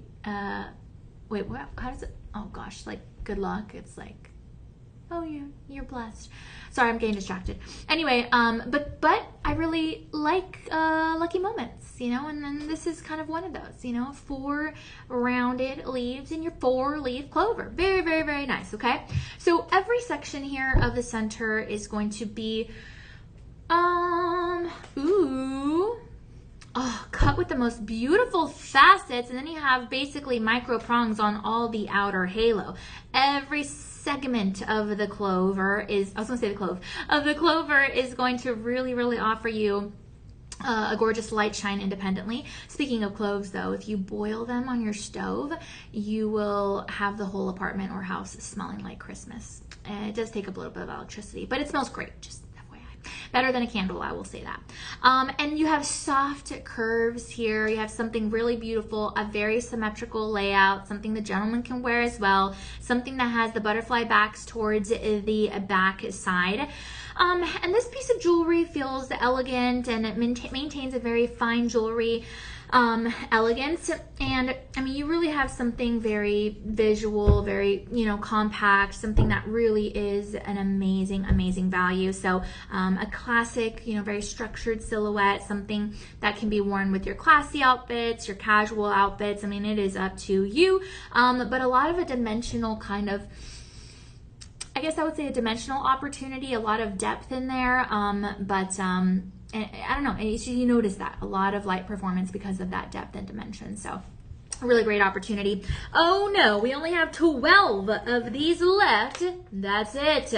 wait, what? How does it? Oh gosh, like good luck. It's like, oh, you're blessed. Sorry, I'm getting distracted. Anyway, but I really like lucky moments, you know, and then this is kind of one of those, you know, 4 rounded leaves in your 4-leaf clover. Very, very, very nice, okay? So every section here of the center is going to be, cut with the most beautiful facets, and then you have basically micro prongs on all the outer halo. Every segment of the clover is, I was going to say the clove, of the clover is going to really, really offer you a gorgeous light shine independently. Speaking of cloves though, if you boil them on your stove, you will have the whole apartment or house smelling like Christmas. It does take a little bit of electricity, but it smells great. Just better than a candle, I will say that. And you have soft curves here. You have something really beautiful, a very symmetrical layout, something the gentleman can wear as well, something that has the butterfly backs towards the back side. And this piece of jewelry feels elegant, and it maintains a very fine jewelry elegance. And I mean, you really have something very visual, very, you know, compact, something that really is an amazing, amazing value. So a classic, you know, very structured silhouette, something that can be worn with your classy outfits, your casual outfits. I mean, it is up to you. But a lot of a dimensional kind of, I guess I would say a dimensional opportunity, a lot of depth in there. And I don't know, you notice that a lot of light performance because of that depth and dimension. So a really great opportunity. Oh no, we only have 12 of these left. That's it.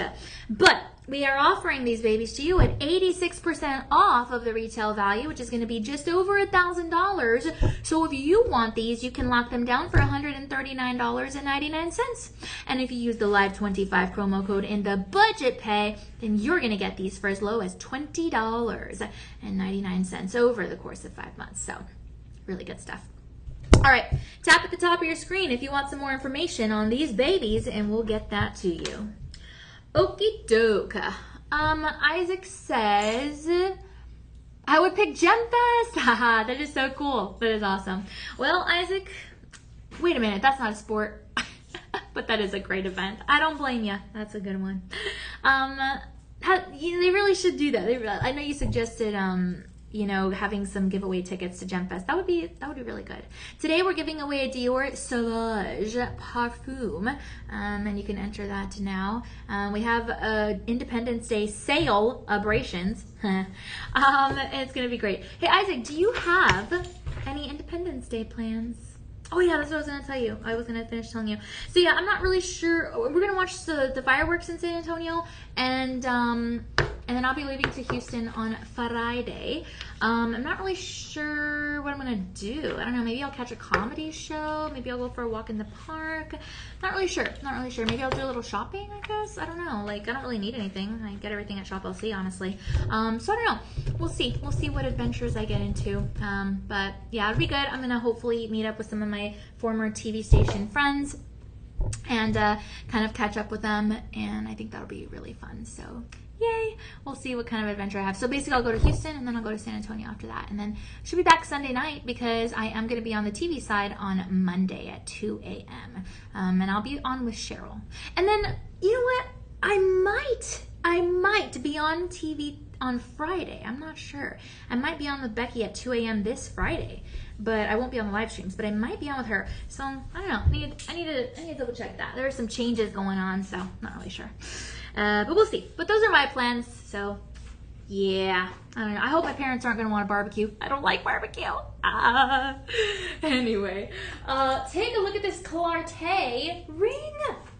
But we are offering these babies to you at 86% off of the retail value, which is going to be just over $1,000. So if you want these, you can lock them down for $139.99. And if you use the Live25 promo code in the budget pay, then you're going to get these for as low as $20.99 over the course of 5 months. So really good stuff. All right, tap at the top of your screen if you want some more information on these babies, and we'll get that to you. Okie doke. Isaac says, I would pick Gemfest. Haha, that is so cool. That is awesome. Well, Isaac, wait a minute. That's not a sport. But that is a great event. I don't blame you. That's a good one. They really should do that. I know you suggested, you know, having some giveaway tickets to Gemfest. That would be really good. Today we're giving away a Dior Sauvage Parfum, and you can enter that now. We have Independence Day sale abrasions. It's gonna be great. Hey Isaac, do you have any Independence Day plans? Oh yeah, that's what I was gonna tell you. I was gonna finish telling you. So yeah, I'm not really sure. We're gonna watch the fireworks in San Antonio, and then I'll be leaving to Houston on Friday. I'm not really sure what I'm gonna do. I don't know. Maybe I'll catch a comedy show. Maybe I'll go for a walk in the park. Not really sure. Maybe I'll do a little shopping, I guess. I don't know. Like, I don't really need anything. I get everything at Shop LC, honestly. So I don't know. We'll see. We'll see what adventures I get into. But yeah, it'll be good. I'm gonna hopefully meet up with some of my former TV station friends and kind of catch up with them. And I think that'll be really fun. So yay. We'll see what kind of adventure I have. So basically I'll go to Houston and then I'll go to San Antonio after that. And then should be back Sunday night because I am going to be on the TV side on Monday at 2 a.m. And I'll be on with Cheryl. And then, you know what? I might be on TV on Friday. I'm not sure. I might be on with Becky at 2 a.m. this Friday, but I won't be on the live streams, but I might be on with her. So I don't know. I need to double check that. There are some changes going on, so not really sure. But we'll see. But those are my plans. So yeah, I don't know. I hope my parents aren't going to want a barbecue. I don't like barbecue. Anyway, take a look at this Clarté ring.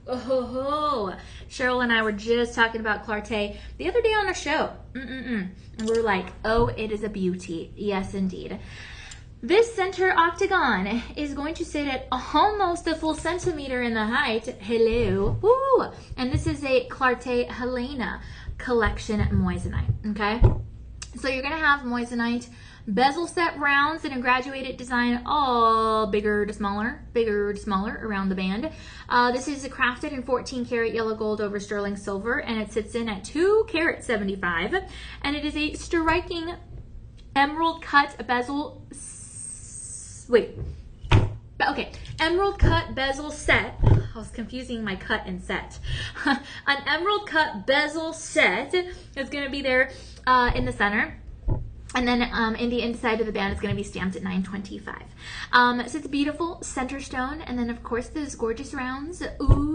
Oh, Cheryl and I were just talking about Clarté the other day on a show. And we were like, oh, it is a beauty. Yes, indeed. This center octagon is going to sit at almost a full centimeter in the height. Hello. Woo! And this is a Clarté Helena collection moissanite. Okay? So you're going to have moissanite bezel set rounds in a graduated design, all bigger to smaller around the band. This is crafted in 14 karat yellow gold over sterling silver, and it sits in at 2 karat 75. And it is a striking emerald cut bezel. Emerald cut bezel set. I was confusing my cut and set. An emerald cut bezel set is going to be there in the center. And then in the inside of the band, it's going to be stamped at 925. So it's a beautiful center stone. And then, of course, those gorgeous rounds,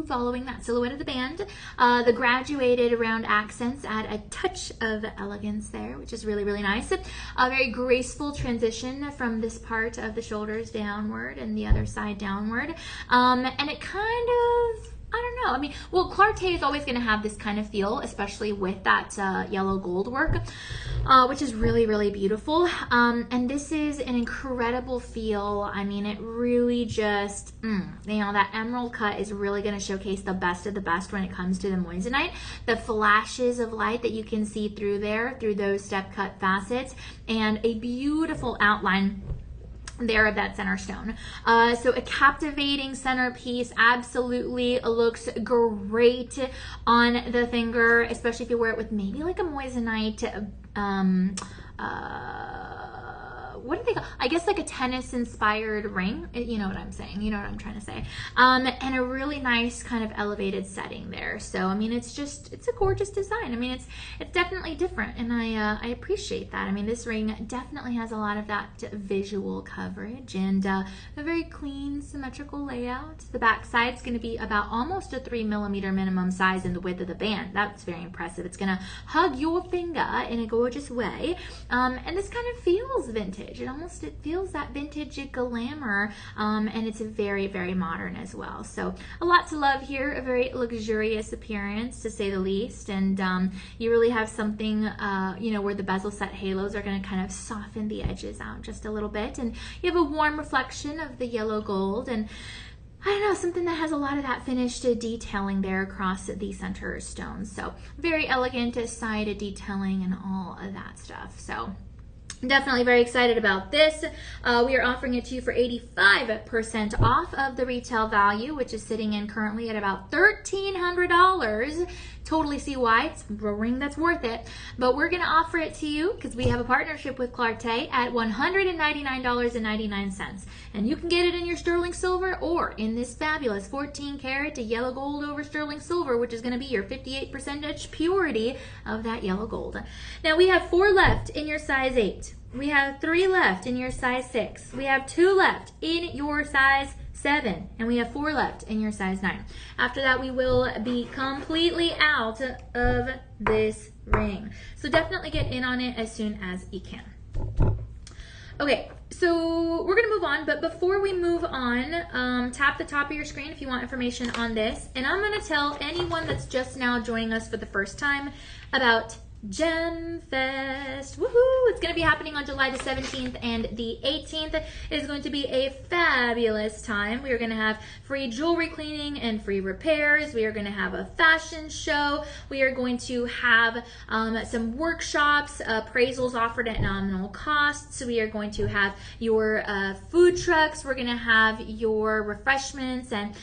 following that silhouette of the band. The graduated round accents add a touch of elegance there, which is really, really nice. A very graceful transition from this part of the shoulders downward and the other side downward. And it kind of... I don't know. I mean, well, Clarté is always going to have this kind of feel, especially with that yellow gold work, which is really, really beautiful. And this is an incredible feel. I mean, it really just, that emerald cut is really going to showcase the best of the best when it comes to the moissanite. The flashes of light that you can see through there, through those step cut facets, and a beautiful outline there of that center stone. So a captivating centerpiece, absolutely looks great on the finger, especially if you wear it with maybe like a moissanite, what do they call? I guess like a tennis inspired ring. You know what I'm saying. You know what I'm trying to say. And a really nice kind of elevated setting there. So, I mean, it's a gorgeous design. I mean, it's definitely different, and I appreciate that. I mean, this ring definitely has a lot of that visual coverage and a very clean, symmetrical layout. The back side's going to be about almost a 3 millimeter minimum size in the width of the band. That's very impressive. It's going to hug your finger in a gorgeous way. And this kind of feels vintage. It feels that vintage glamour, and it's very, very modern as well. So a lot to love here, a very luxurious appearance to say the least, and you really have something, where the bezel set halos are going to kind of soften the edges out just a little bit, and you have a warm reflection of the yellow gold, and I don't know, something that has a lot of that finished detailing there across the center stones. So very elegant side detailing and all of that stuff. So definitely very excited about this. We are offering it to you for 85% off of the retail value, which is sitting in currently at about $1,300. Totally see why. It's a ring that's worth it. But we're going to offer it to you because we have a partnership with Clarté at $199.99. And you can get it in your sterling silver or in this fabulous 14 karat yellow gold over sterling silver, which is going to be your 58% purity of that yellow gold. Now we have 4 left in your size 8. We have 3 left in your size 6. We have 2 left in your size 7, and we have 4 left in your size 9. After that, we will be completely out of this ring. So definitely get in on it as soon as you can. Okay, so we're gonna move on, but before we move on, tap the top of your screen if you want information on this, and I'm gonna tell anyone that's just now joining us for the first time about Gem Fest. Woohoo! It's going to be happening on July the 17th and the 18th. It is going to be a fabulous time. We are going to have free jewelry cleaning and free repairs. We are going to have a fashion show. We are going to have some workshops, appraisals offered at nominal costs. We are going to have your food trucks. We're going to have your refreshments and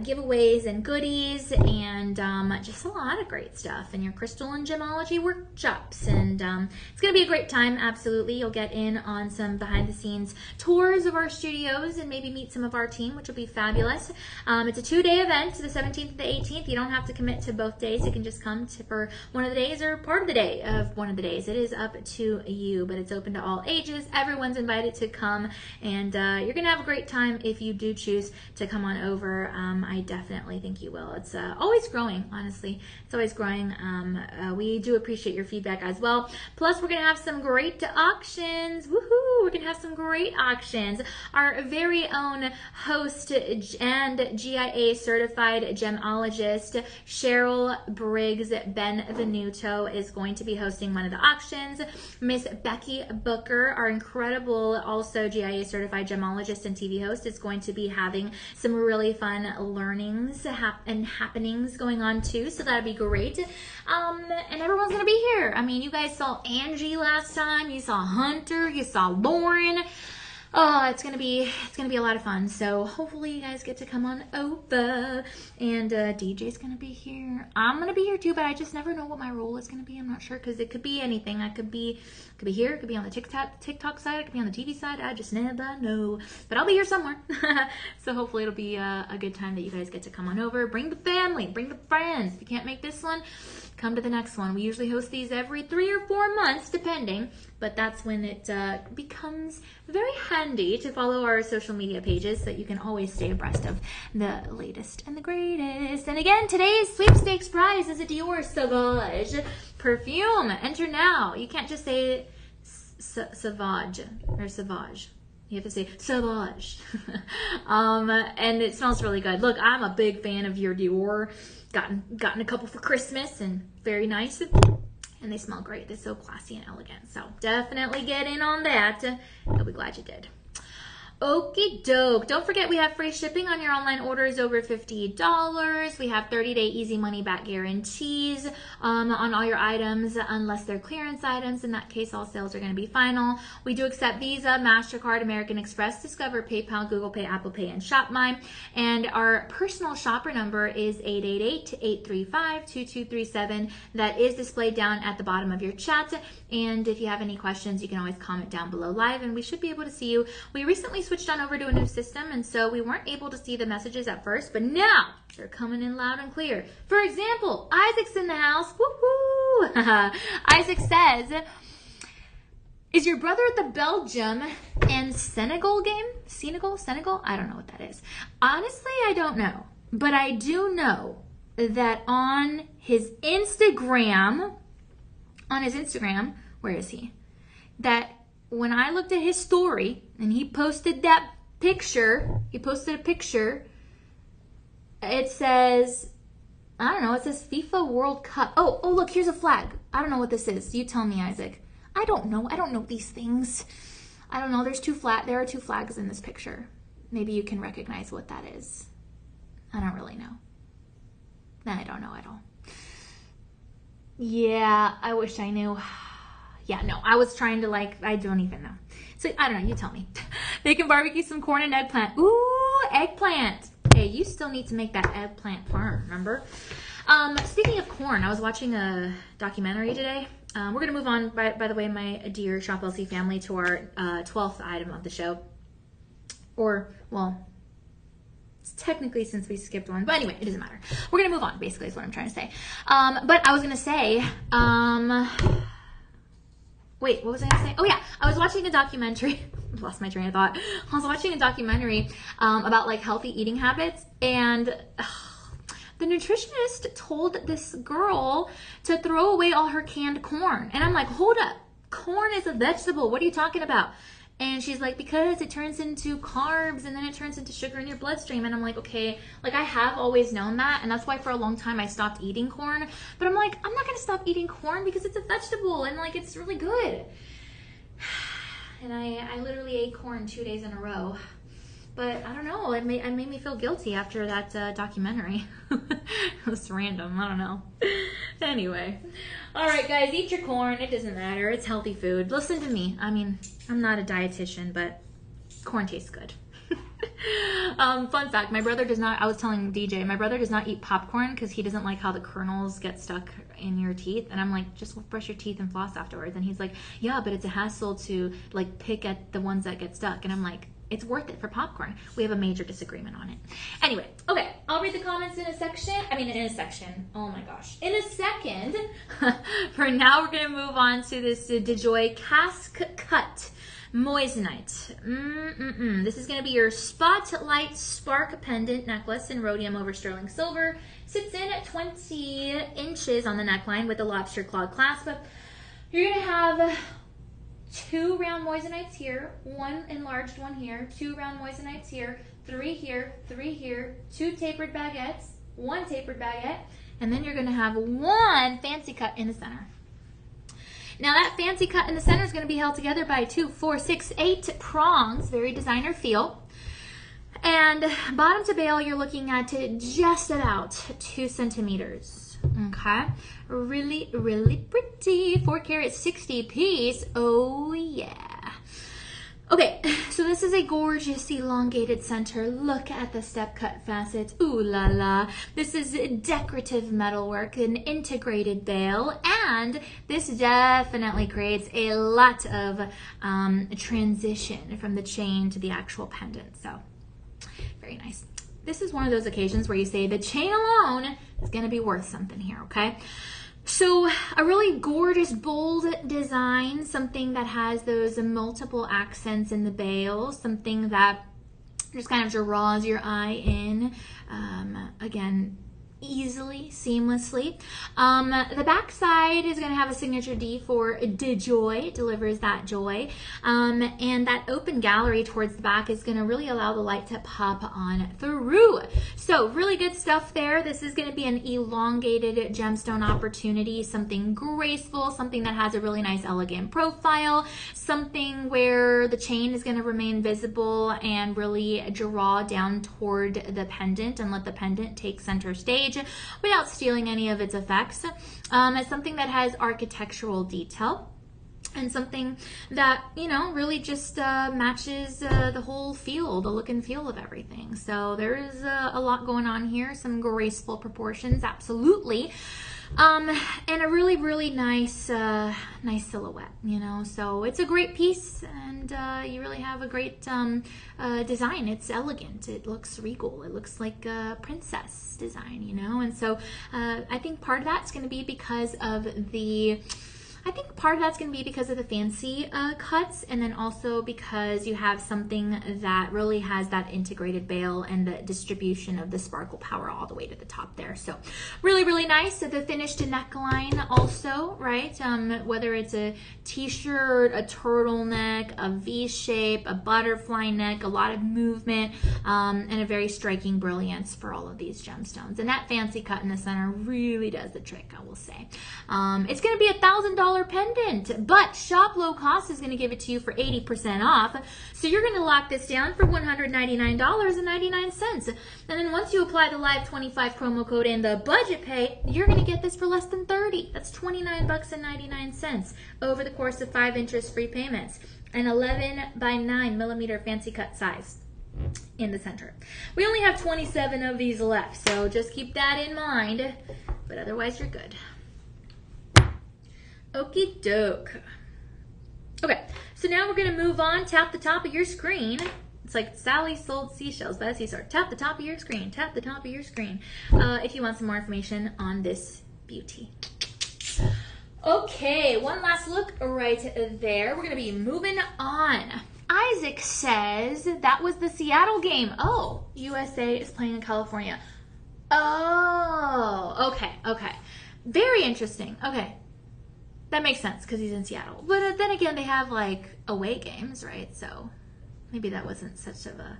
giveaways and goodies and just a lot of great stuff. And your crystal and gemology workshops. And it's going to be a great time. Absolutely. You'll get in on some behind the scenes tours of our studios and maybe meet some of our team, which will be fabulous. It's a 2-day event, the 17th and the 18th. You don't have to commit to both days. You can just come for one of the days or part of the day of one of the days. It is up to you, but it's open to all ages. Everyone's invited to come, and you're going to have a great time if you do choose to come on over. I definitely think you will. It's always growing, honestly. It's always growing. We do appreciate your feedback as well. Plus, we're going to have some great auctions. Woohoo! We're going to have some great auctions. Our very own host and GIA certified gemologist, Cheryl Briggs Benvenuto, is going to be hosting one of the auctions. Miss Becky Booker, our incredible also GIA certified gemologist and TV host, is going to be having some really fun learnings and happenings going on too, so that'll be great. And everyone's gonna be here. I mean, you guys saw Angie last time, you saw Hunter, you saw Lauren. Oh, it's gonna be a lot of fun. So hopefully you guys get to come on over. And DJ's gonna be here. I'm gonna be here too, but I just never know what my role is gonna be. I'm not sure because it could be anything. I could be here. It could be on the TikTok side. It could be on the TV side. I just never know. But I'll be here somewhere. So hopefully it'll be a good time that you guys get to come on over. Bring the family. Bring the friends. If you can't make this one, come to the next one. We usually host these every 3 or 4 months, depending. But that's when it becomes very handy to follow our social media pages so that you can always stay abreast of the latest and the greatest. And again, today's sweepstakes prize is a Dior Sauvage perfume. Enter now. You can't just say Sauvage or Sauvage. You have to say Sauvage. And it smells really good. Look, I'm a big fan of your Dior. Gotten a couple for Christmas and very nice. And they smell great. They're so classy and elegant. So definitely get in on that. You'll be glad you did. Okie doke. Don't forget we have free shipping on your online orders over $50. We have 30-day easy money back guarantees on all your items unless they're clearance items. In that case, all sales are going to be final. We do accept Visa, MasterCard, American Express, Discover, PayPal, Google Pay, Apple Pay, and ShopMine. And our personal shopper number is 888-835-2237. That is displayed down at the bottom of your chat. And if you have any questions, you can always comment down below live, and we should be able to see you. We recently switched on over to a new system, and so we weren't able to see the messages at first, but now they're coming in loud and clear. For example, Isaac's in the house. Woohoo! Isaac says, is your brother at the Belgium and Senegal game? Senegal? I don't know what that is. Honestly, I don't know. But I do know that on his Instagram, where is he? That when I looked at his story and he posted a picture, it says, I don't know, it says FIFA World Cup. Oh, look, here's a flag. I don't know what this is. You tell me, Isaac. I don't know these things. I don't know. There are 2 flags in this picture. Maybe you can recognize what that is. I don't really know. I don't know at all. Yeah, I wish I knew. Yeah, no, I was trying to I don't even know. So, I don't know, you tell me. They can barbecue some corn and eggplant. Ooh, eggplant. Hey, you still need to make that eggplant farm, remember? Speaking of corn, I was watching a documentary today. We're going to move on, by the way, my dear Shop LC family, to our 12th item of the show. Or, well, it's technically since we skipped one. But anyway, it doesn't matter. We're going to move on, basically, is what I'm trying to say. But I was going to say... Wait, what was I going to say? Oh, yeah. I was watching a documentary. Lost my train of thought. I was watching a documentary about healthy eating habits. And the nutritionist told this girl to throw away all her canned corn. And I'm like, hold up. Corn is a vegetable. What are you talking about? And she's like, because it turns into carbs and then it turns into sugar in your bloodstream. And I'm like, okay, like I have always known that. And that's why for a long time I stopped eating corn. But I'm like, I'm not going to stop eating corn because it's a vegetable and like it's really good. And I literally ate corn 2 days in a row. But I don't know, it made me feel guilty after that documentary. It was random, I don't know. Anyway. All right, guys, eat your corn. It doesn't matter. It's healthy food. Listen to me. I mean, I'm not a dietitian, but corn tastes good. Fun fact, my brother does not, I was telling DJ, my brother does not eat popcorn because he doesn't like how the kernels get stuck in your teeth. And I'm like, just brush your teeth and floss afterwards. And he's like, yeah, but it's a hassle to like pick at the ones that get stuck. And I'm like, it's worth it for popcorn. We have a major disagreement on it. Anyway, okay, I'll read the comments in a section. Oh my gosh. In a second. For now, we're going to move on to this DeJoy Cask Cut Moissanite. This is going to be your Spotlight Spark Pendant Necklace in rhodium over sterling silver. Sits in at 20 inches on the neckline with a lobster clawed clasp. You're going to have 2 round moissanites here, 1 enlarged one here, 2 round moissanites here, 3 here, 3 here, 2 tapered baguettes, 1 tapered baguette, and then you're going to have 1 fancy cut in the center. Now that fancy cut in the center is going to be held together by 2, 4, 6, 8 prongs, very designer feel. And bottom to bail, you're looking at just about 2 centimeters. Okay, really, really pretty. 4 carat 60 piece. Oh yeah. Okay, so this is a gorgeous elongated center. Look at the step cut facets. Ooh la la. This is decorative metalwork, an integrated bail, and this definitely creates a lot of transition from the chain to the actual pendant. So very nice. This is one of those occasions where you say the chain alone is going to be worth something here, okay? So a really gorgeous, bold design, something that has those multiple accents in the bail, something that just kind of draws your eye in, again, easily, seamlessly. The back side is going to have a signature D for DeJoy, delivers that joy. And that open gallery towards the back is going to really allow the light to pop on through. So really good stuff there. This is going to be an elongated gemstone opportunity, something graceful, something that has a really nice elegant profile, something where the chain is going to remain visible and really draw down toward the pendant and let the pendant take center stage without stealing any of its effects. It's something that has architectural detail and something that, you know, really just matches the whole feel, the look and feel of everything. So there's a lot going on here, some graceful proportions, absolutely. And a really, really nice, nice silhouette, you know, so it's a great piece, and you really have a great design. It's elegant. It looks regal. It looks like a princess design, you know, and so I think part of that's going to be because of the fancy cuts, and then also because you have something that really has that integrated bail and the distribution of the sparkle power all the way to the top there. So really, really nice. So the finished neckline also, right? Whether it's a t-shirt, a turtleneck, a V-shape, a butterfly neck, a lot of movement, and a very striking brilliance for all of these gemstones. And that fancy cut in the center really does the trick, I will say. It's going to be $1,000 pendant, but shop low cost is going to give it to you for 80% off. So you're going to lock this down for $199.99. And then once you apply the Live 25 promo code and the budget pay, you're going to get this for less than $30. That's $29.99 over the course of 5 interest-free payments. An 11 by 9 millimeter fancy cut size in the center. We only have 27 of these left, so just keep that in mind, but otherwise you're good. Okie doke. Okay, so now we're going to move on. Tap the top of your screen. It's like Sally sold seashells by the seashore. Tap the top of your screen. Tap the top of your screen if you want some more information on this beauty. Okay, one last look right there. We're going to be moving on. Isaac says that was the Seattle game. Oh, USA is playing in California. Oh, okay. Very interesting. Okay. That makes sense because he's in Seattle. But then again, they have like away games, right? So maybe that wasn't such of a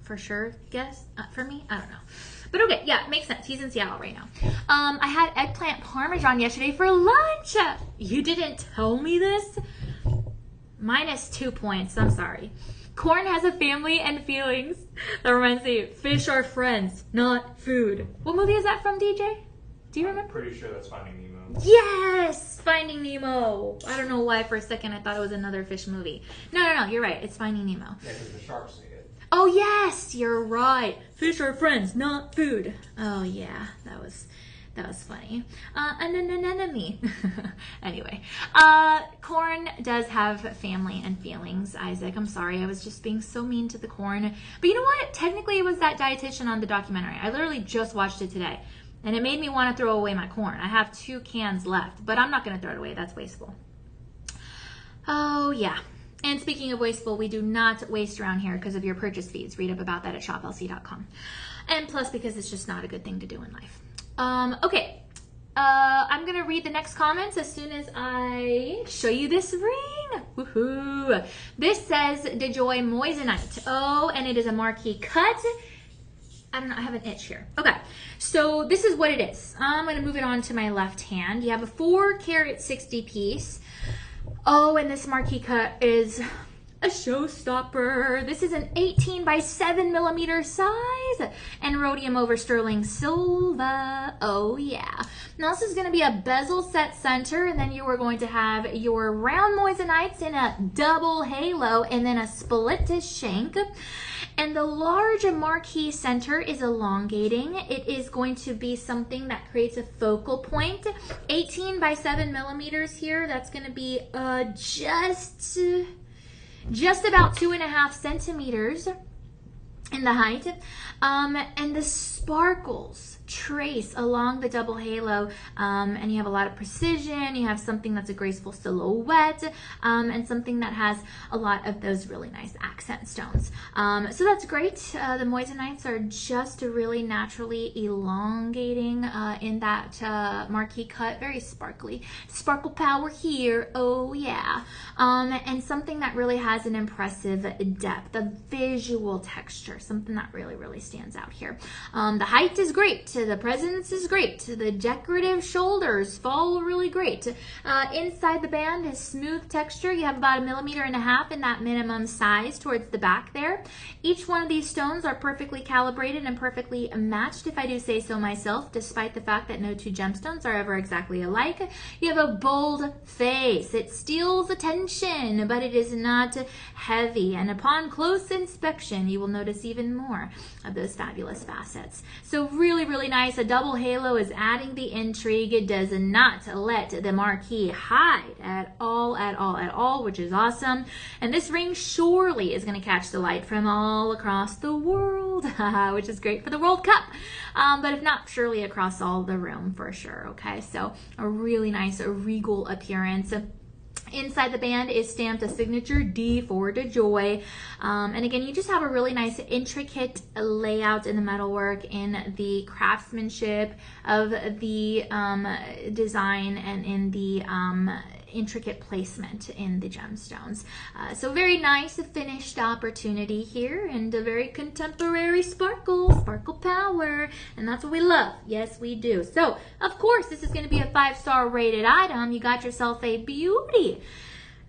for sure guess for me. I don't know. But okay, yeah, it makes sense. He's in Seattle right now. I had eggplant parmesan yesterday for lunch. You didn't tell me this? -2 points. I'm sorry. Corn has a family and feelings. That reminds me, fish are friends, not food. What movie is that from, DJ? Do you remember? I'm pretty sure that's Finding Nemo. Yes! Finding Nemo. I don't know why for a second I thought it was another fish movie. No, you're right. It's Finding Nemo. Yeah, because the sharks say it. Oh, yes! You're right. Fish are friends, not food. Oh, yeah. That was funny. An enemy. Anyway, corn does have family and feelings, Isaac. I'm sorry. I was just being so mean to the corn. But you know what? Technically, it was that dietitian on the documentary. I literally just watched it today. And it made me want to throw away my corn. I have 2 cans left, but I'm not going to throw it away. That's wasteful. Oh, yeah. And speaking of wasteful, we do not waste around here because of your purchase fees. Read up about that at shoplc.com. And plus because it's just not a good thing to do in life. Okay. I'm going to read the next comments as soon as I show you this ring. Woohoo. This says DeJoy Moissanite. Oh, and it is a marquee cut. I don't know, I have an itch here. Okay, so this is what it is. I'm gonna move it on to my left hand. You have a 4-carat 60 piece. Oh, and this marquee cut is a showstopper. This is an 18 by 7 millimeter size and rhodium over sterling silver. Oh yeah. Now this is gonna be a bezel set center, and then you are going to have your round moissanites in a double halo and then a split shank. And the large marquee center is elongating. It is going to be something that creates a focal point. 18 by 7 millimeters here. That's going to be just about 2.5 centimeters in the height. And the sparkles trace along the double halo, and you have a lot of precision. You have something that's a graceful silhouette, and something that has a lot of those really nice accent stones. So that's great. The moissanites are just really naturally elongating in that marquee cut. Very sparkly. Sparkle power here. Oh yeah. And something that really has an impressive depth, a visual texture, something that really stands out here. The height is great. The presence is great. The decorative shoulders fall really great. Inside the band is smooth texture. You have about 1.5 millimeters in that minimum size towards the back there. Each one of these stones are perfectly calibrated and perfectly matched, if I do say so myself, despite the fact that no 2 gemstones are ever exactly alike. You have a bold face. It steals attention, but it is not heavy. And upon close inspection, you will notice even more of those fabulous facets. So really nice. A double halo is adding the intrigue. It does not let the marquee hide at all, which is awesome. And this ring surely is going to catch the light from all across the world, which is great for the World Cup. But if not, surely across all the room for sure. Okay, so a really nice regal appearance. Inside the band is stamped a signature D for DeJoy. And again, you just have a really nice intricate layout in the metalwork, in the craftsmanship of the design, and in the intricate placement in the gemstones. So very nice finished opportunity here, and a very contemporary sparkle power, and that's what we love. Yes, we do. So of course this is going to be a 5-star rated item. You got yourself a beauty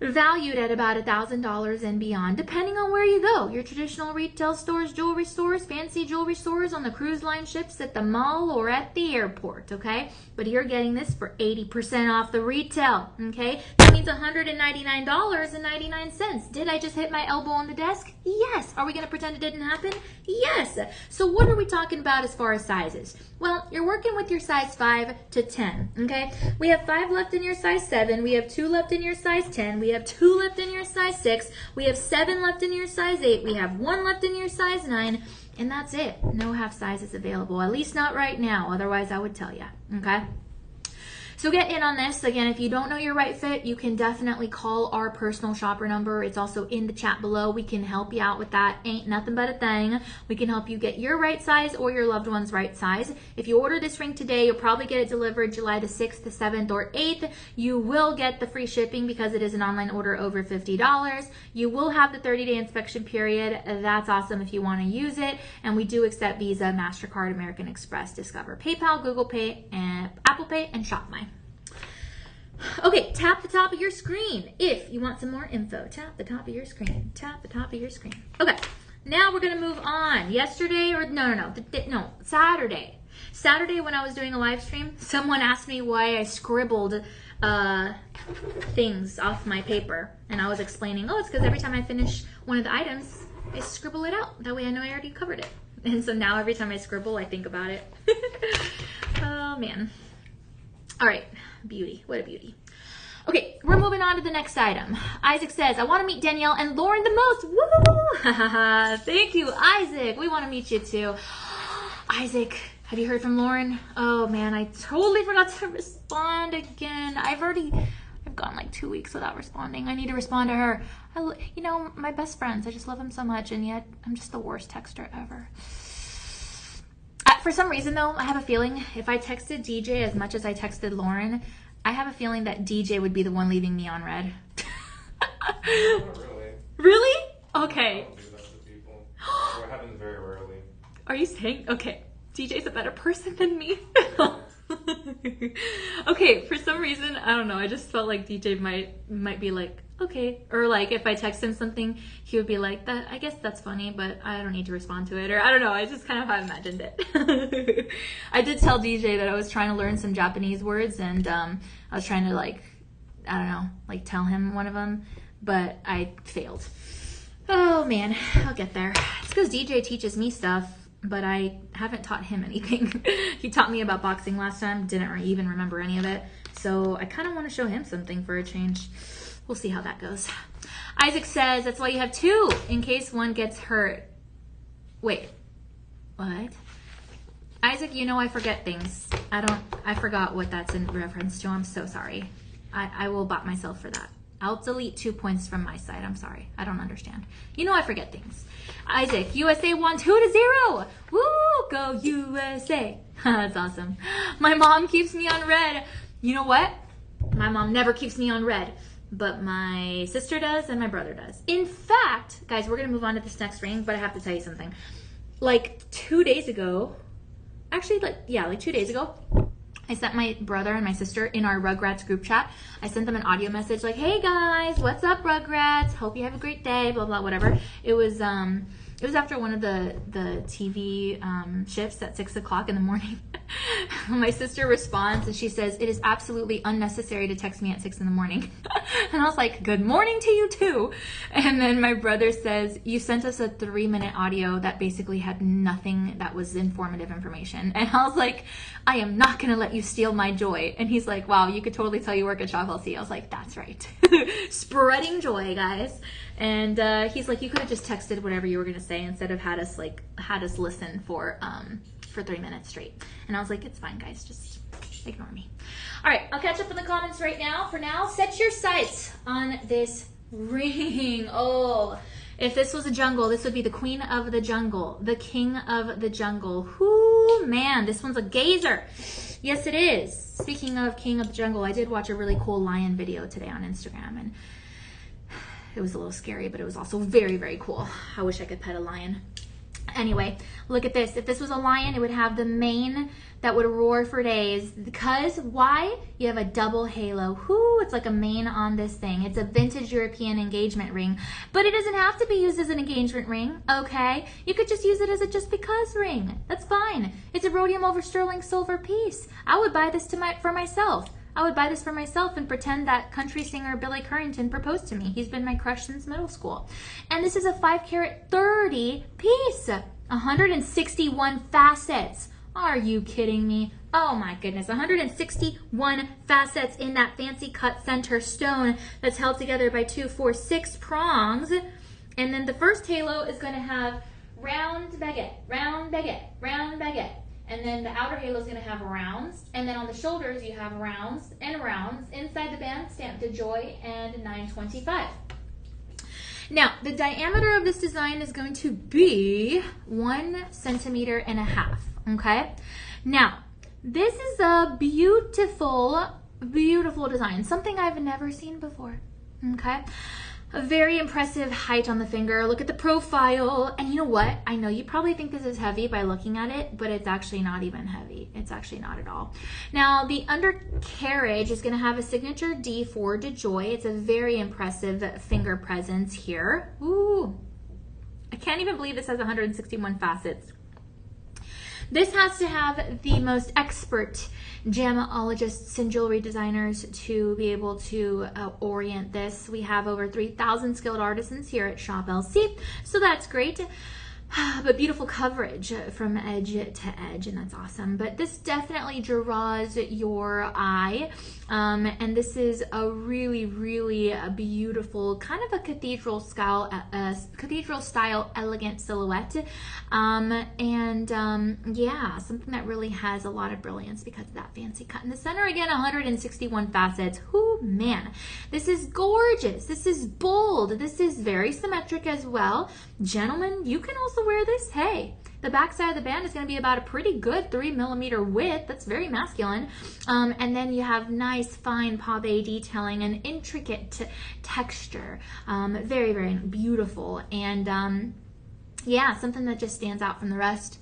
valued at about $1,000 and beyond, depending on where you go. Your traditional retail stores, jewelry stores, fancy jewelry stores, on the cruise line ships, at the mall, or at the airport, okay? But you're getting this for 80% off the retail, okay? That means $199.99. Did I just hit my elbow on the desk? Yes. Are we going to pretend it didn't happen? Yes. So what are we talking about as far as sizes? Well, you're working with your size 5 to 10, okay? We have 5 left in your size 7. We have 2 left in your size 10. We have 2 left in your size 6. We have 7 left in your size 8. We have 1 left in your size 9. And that's it. No half sizes available, at least not right now. Otherwise, I would tell you, okay? So get in on this. Again, if you don't know your right fit, you can definitely call our personal shopper number. It's also in the chat below. We can help you out with that. Ain't nothing but a thing. We can help you get your right size or your loved one's right size. If you order this ring today, you'll probably get it delivered July the 6th, the 7th, or 8th. You will get the free shipping because it is an online order over $50. You will have the 30-day inspection period. That's awesome if you want to use it. And we do accept Visa, MasterCard, American Express, Discover, PayPal, Google Pay, and Apple Pay, and ShopMy. Okay, tap the top of your screen if you want some more info. Tap the top of your screen. Tap the top of your screen. Okay, now we're going to move on. Yesterday, or Saturday. Saturday when I was doing a live stream, someone asked me why I scribbled things off my paper. And I was explaining, oh, it's because every time I finish one of the items, I scribble it out. That way I know I already covered it. And so now every time I scribble, I think about it. Oh, man. All right. Beauty. What a beauty. Okay, we're moving on to the next item. Isaac says, I want to meet Danielle and Lauren the most. Woo! Thank you, Isaac. We want to meet you too. Isaac, have you heard from Lauren? Oh, man, I totally forgot to respond again. I've gone like 2 weeks without responding. I need to respond to her. You know, my best friends, I just love them so much, and yet I'm just the worst texter ever. For some reason, though, I have a feeling if I texted DJ as much as I texted Lauren, I have a feeling that DJ would be the one leaving me on red. Not really. Really? Okay. I don't do that to people. It happens very rarely. Are you saying? Okay, DJ's a better person than me. Okay, for some reason, I don't know, I just felt like DJ might be like, okay, or like if I text him something, he would be like, that I guess that's funny, but I don't need to respond to it, or I don't know, I just kind of have imagined it. I did tell DJ that I was trying to learn some Japanese words, and I was trying to like, I don't know, like tell him one of them, but I failed. Oh man, I'll get there. It's because DJ teaches me stuff, but I haven't taught him anything. He taught me about boxing last time, didn't even remember any of it. So I kind of want to show him something for a change. We'll see how that goes. Isaac says, that's why you have two, in case one gets hurt. Wait, what? Isaac, you know I forget things. I forgot what that's in reference to. I'm so sorry. I will bot myself for that. I'll delete 2 points from my side. I'm sorry. I don't understand. You know I forget things. Isaac, USA won 2-0. Woo, go USA. That's awesome. My mom keeps me on red. You know what? My mom never keeps me on red, but my sister does and my brother does. In fact, guys, we're going to move on to this next ring, but I have to tell you something. Like 2 days ago, actually, like 2 days ago, I sent my brother and my sister in our Rugrats group chat. I sent them an audio message like, hey guys, what's up Rugrats? Hope you have a great day, blah, blah, whatever. It was after one of the TV shifts at 6 o'clock in the morning. My sister responds and she says, it is absolutely unnecessary to text me at 6 in the morning. And I was like, good morning to you too. And then my brother says, you sent us a 3-minute audio that basically had nothing that was informative information. And I was like, I am not going to let you steal my joy. And he's like, wow, you could totally tell you work at Shop LC. I was like, that's right. Spreading joy, guys. And he's like, you could have just texted whatever you were going to say instead of had us listen for 3 minutes straight. And I was like, it's fine, guys. Just ignore me. All right, I'll catch up in the comments right now. For now, set your sights on this ring. Oh, if this was a jungle, this would be the queen of the jungle, the king of the jungle. Whoo, man, this one's a gazer. Yes, it is. Speaking of king of the jungle, I did watch a really cool lion video today on Instagram, and it was a little scary, but it was also very, very cool. I wish I could pet a lion. Anyway, look at this. If this was a lion, it would have the mane that would roar for days. Because, why? You have a double halo. Whoo, it's like a mane on this thing. It's a vintage European engagement ring. But it doesn't have to be used as an engagement ring, okay? You could just use it as a just because ring. That's fine. It's a rhodium over sterling silver piece. I would buy this for myself. I would buy this for myself and pretend that country singer Billy Currington proposed to me. He's been my crush since middle school. And this is a 5-carat 30 piece. 161 facets. Are you kidding me? Oh my goodness. 161 facets in that fancy cut center stone that's held together by 2, 4, 6 prongs. And then the first halo is going to have round baguette, round baguette, round baguette. And then the outer halo is going to have rounds. And then on the shoulders, you have rounds and rounds. Inside the band, stamped DeJoy and 925. Now, the diameter of this design is going to be 1.5 centimeters. Okay? Now, this is a beautiful, beautiful design. Something I've never seen before. Okay? A very impressive height on the finger. Look at the profile. And you know what? I know you probably think this is heavy by looking at it, but it's actually not even heavy. It's actually not at all. Now, the undercarriage is going to have a signature D for DeJoy. It's a very impressive finger presence here. Ooh. I can't even believe this has 161 facets. This has to have the most expert gemologists and jewelry designers to be able to orient this. We have over 3,000 skilled artisans here at Shop LC, so that's great. But beautiful coverage from edge to edge, and that's awesome. But this definitely draws your eye, and this is a really, really beautiful, kind of a cathedral style elegant silhouette, yeah, something that really has a lot of brilliance because of that fancy cut in the center. Again, 161 facets. Whoo, man, this is gorgeous. This is bold. This is very symmetric as well. Gentlemen, you can also wear this. Hey, the back side of the band is going to be about a pretty good 3mm width. That's very masculine. And then you have nice fine pave detailing and intricate texture. Very, very beautiful. And yeah, something that just stands out from the rest.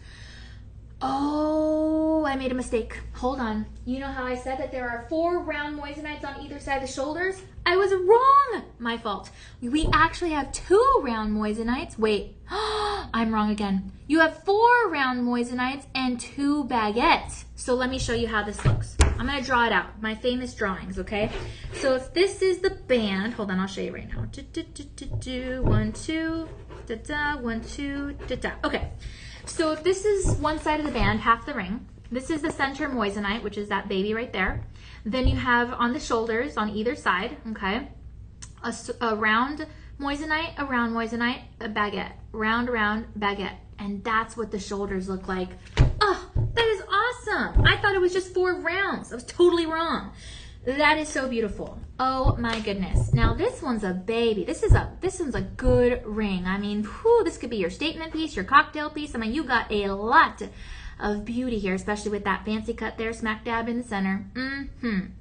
Oh, I made a mistake. Hold on. You know how I said that there are 4 round moissanites on either side of the shoulders? I was wrong. My fault. We actually have 2 round moissanites. Wait, I'm wrong again. You have 4 round moissanites and 2 baguettes. So let me show you how this looks. I'm going to draw it out. My famous drawings, okay? So if this is the band, hold on, I'll show you right now. 1, 2, da-da, 1, 2, da-da. Okay. So if this is one side of the band, half the ring, this is the center moissanite, which is that baby right there. Then you have on the shoulders, on either side, okay, a round moissanite, a baguette, round, baguette. And that's what the shoulders look like. Oh, that is awesome. I thought it was just 4 rounds. I was totally wrong. That is so beautiful. Oh my goodness. Now this one's a baby. This one's a good ring. I mean, whew, this could be your statement piece, your cocktail piece. I mean, you got a lot of beauty here, especially with that fancy cut there, smack dab in the center.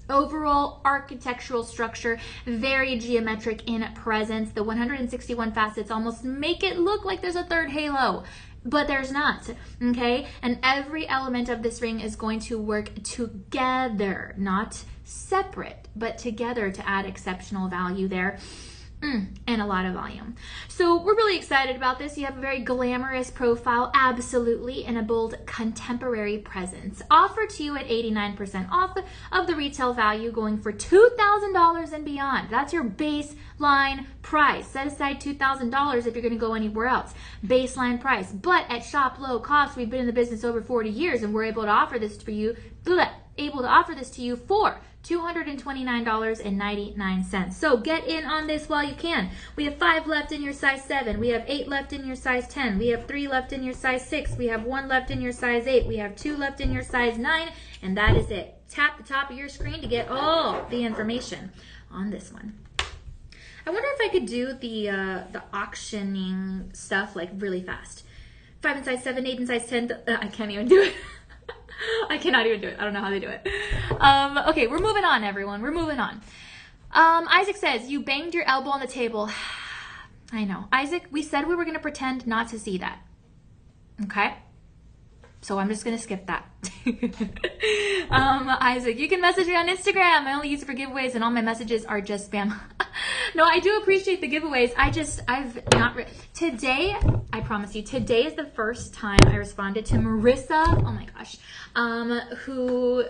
Overall architectural structure, very geometric in presence. The 161 facets almost make it look like there's a 3rd halo. But there's not, okay? And every element of this ring is going to work together, not separate, but together to add exceptional value there. And a lot of volume. So we're really excited about this. You have a very glamorous profile, absolutely, and a bold contemporary presence. Offered to you at 89% off of the retail value, going for $2,000 and beyond. That's your baseline price. Set aside $2,000 if you're going to go anywhere else. Baseline price. But at Shop Low Cost, we've been in the business over 40 years, and we're able to offer this to you for $229.99. So get in on this while you can. We have 5 left in your size 7. We have 8 left in your size 10. We have 3 left in your size 6. We have 1 left in your size 8. We have 2 left in your size 9. And that is it. Tap the top of your screen to get all the information on this one. I wonder if I could do the auctioning stuff like really fast. 5 in size 7, 8 in size 10. I can't even do it. I cannot even do it. I don't know how they do it. Okay, we're moving on, everyone. We're moving on. Isaac says, you banged your elbow on the table. I know. Isaac, we said we were going to pretend not to see that. Okay? So I'm just going to skip that. Isaac, you can message me on Instagram. I only use it for giveaways, and all my messages are just spam. No, I do appreciate the giveaways. I've not... Today, I promise you, today is the first time I responded to Marissa, oh my gosh, who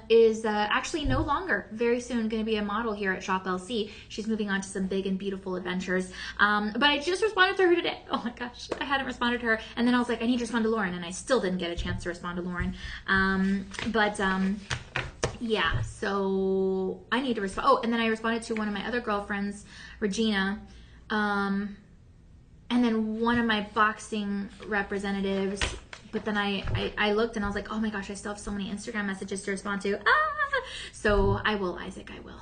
is actually no longer, very soon, going to be a model here at Shop LC. She's moving on to some big and beautiful adventures. But I just responded to her today. Oh my gosh, I hadn't responded to her. And then I was like, I need to respond to Lauren, and I still didn't get a chance to respond to Lauren. Yeah, so I need to respond. Oh, and then I responded to one of my other girlfriends, Regina, and then one of my boxing representatives, but then I looked and I was like, oh my gosh, I still have so many Instagram messages to respond to. Ah! So I will, Isaac, I will.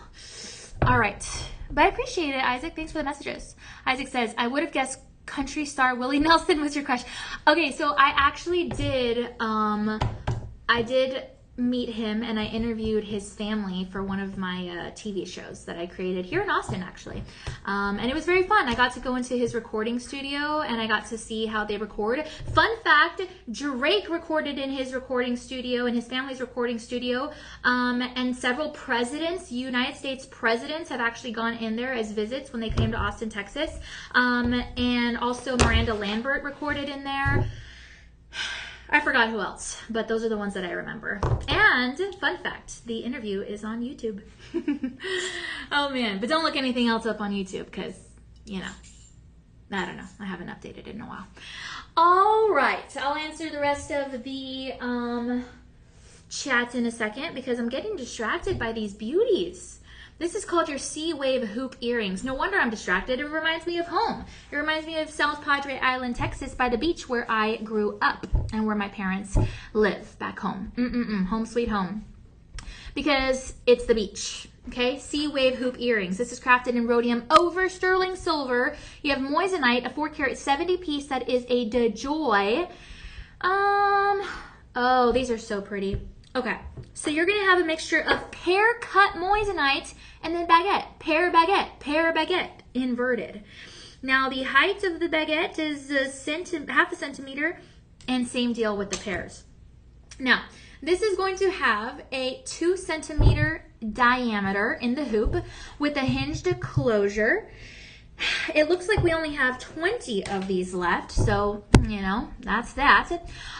All right. But I appreciate it, Isaac. Thanks for the messages. Isaac says, I would have guessed country star Willie Nelson was your crush. Okay, so I actually did, I did meet him and I interviewed his family for one of my TV shows that I created here in Austin, actually. And it was very fun. I got to go into his recording studio and I got to see how they record. Fun fact, Drake recorded in his recording studio, in his family's recording studio. And several presidents, United States presidents, have actually gone in there as visits when they came to Austin, Texas. And also Miranda Lambert recorded in there. I forgot who else, but those are the ones that I remember. And fun fact, the interview is on YouTube. Oh man, but don't look anything else up on YouTube because, you know, I don't know. I haven't updated it in a while. All right, I'll answer the rest of the chats in a second because I'm getting distracted by these beauties. This is called your Sea Wave Hoop Earrings. No wonder I'm distracted. It reminds me of home. It reminds me of South Padre Island, Texas, by the beach where I grew up and where my parents live back home. Home sweet home. Because it's the beach. Okay, Sea Wave Hoop Earrings. This is crafted in rhodium over sterling silver. You have Moissanite, a 4-carat 70 piece that is a DeJoy. Oh, these are so pretty. Okay, so you're going to have a mixture of pear cut Moissanite and then baguette, pear baguette, inverted. Now the height of the baguette is half a centimeter, and same deal with the pears. Now this is going to have a 2 centimeter diameter in the hoop with a hinged closure. It looks like we only have 20 of these left, so, you know, that's that.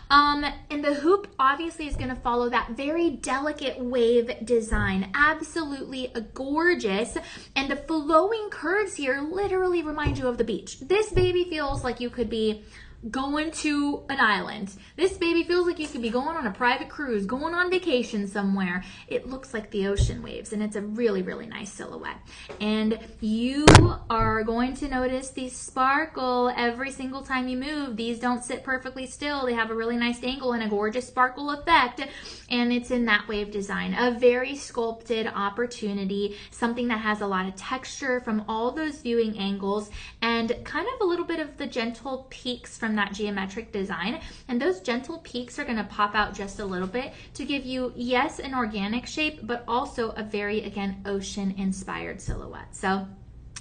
And the hoop obviously is going to follow that very delicate wave design. Absolutely gorgeous. And the flowing curves here literally remind you of the beach. This baby feels like you could be going to an island. This baby feels like you could be going on a private cruise, going on vacation somewhere. It looks like the ocean waves, and it's a really, really nice silhouette. And you are going to notice these sparkle every single time you move. These don't sit perfectly still. They have a really nice angle and a gorgeous sparkle effect, and it's in that wave design. A very sculpted opportunity, something that has a lot of texture from all those viewing angles, and kind of a little bit of the gentle peaks from that geometric design. And those gentle peaks are going to pop out just a little bit to give you, yes, an organic shape, but also a very, again, ocean inspired silhouette. So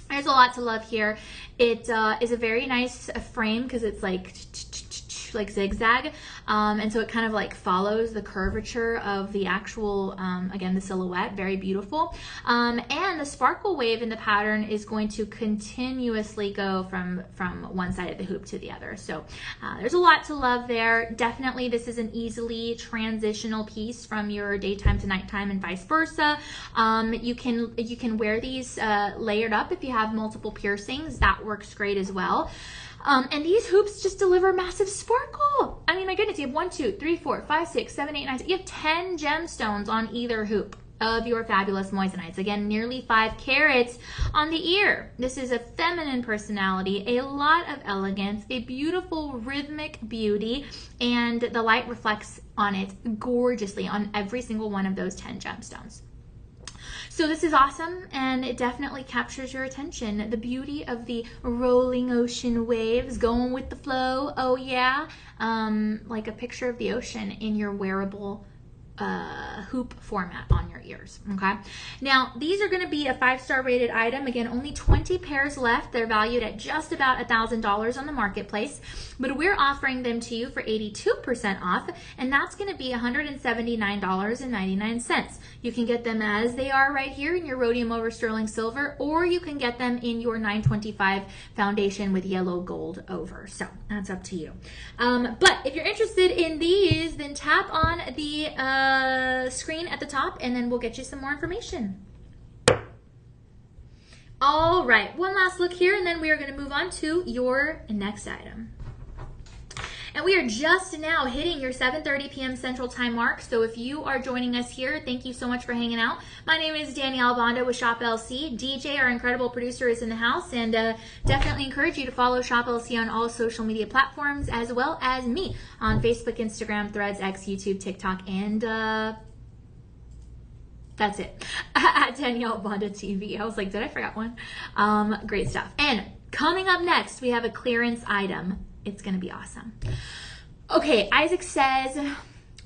there's a lot to love here. It is a very nice frame because it's like zigzag, and so it kind of like follows the curvature of the actual again, the silhouette. Very beautiful. And the sparkle wave in the pattern is going to continuously go from one side of the hoop to the other. So there's a lot to love there. Definitely this is an easily transitional piece from your daytime to nighttime and vice versa. You can wear these layered up if you have multiple piercings. That works great as well. And these hoops just deliver massive sparkle. I mean, my goodness, you have 1, 2, 3, 4, 5, 6, 7, 8, 9, 10. You have 10 gemstones on either hoop of your fabulous Moissanites. Again, nearly 5 carats on the ear. This is a feminine personality, a lot of elegance, a beautiful rhythmic beauty, and the light reflects on it gorgeously on every single one of those 10 gemstones. So this is awesome, and it definitely captures your attention. The beauty of the rolling ocean waves, going with the flow. Oh yeah, like a picture of the ocean in your wearable hoop format on your ears. Okay, now these are going to be a 5-star rated item. Again, only 20 pairs left. They're valued at just about $1,000 on the marketplace, but we're offering them to you for 82% off, and that's going to be $179.99. You can get them as they are right here in your rhodium over sterling silver, or you can get them in your 925 foundation with yellow gold over. So that's up to you. But if you're interested in these, then tap on the screen at the top, and then we'll get you some more information. All right, one last look here, and then we are going to move on to your next item. And we are just now hitting your 7:30 p.m. Central Time mark. So if you are joining us here, thank you so much for hanging out. My name is Danielle Banda with Shop LC. DJ, our incredible producer, is in the house, and definitely encourage you to follow Shop LC on all social media platforms, as well as me on Facebook, Instagram, Threads, X, YouTube, TikTok, and that's it. At Danielle Banda TV. I was like, did I forget one? Great stuff. And coming up next, we have a clearance item. It's going to be awesome. Okay, Isaac says,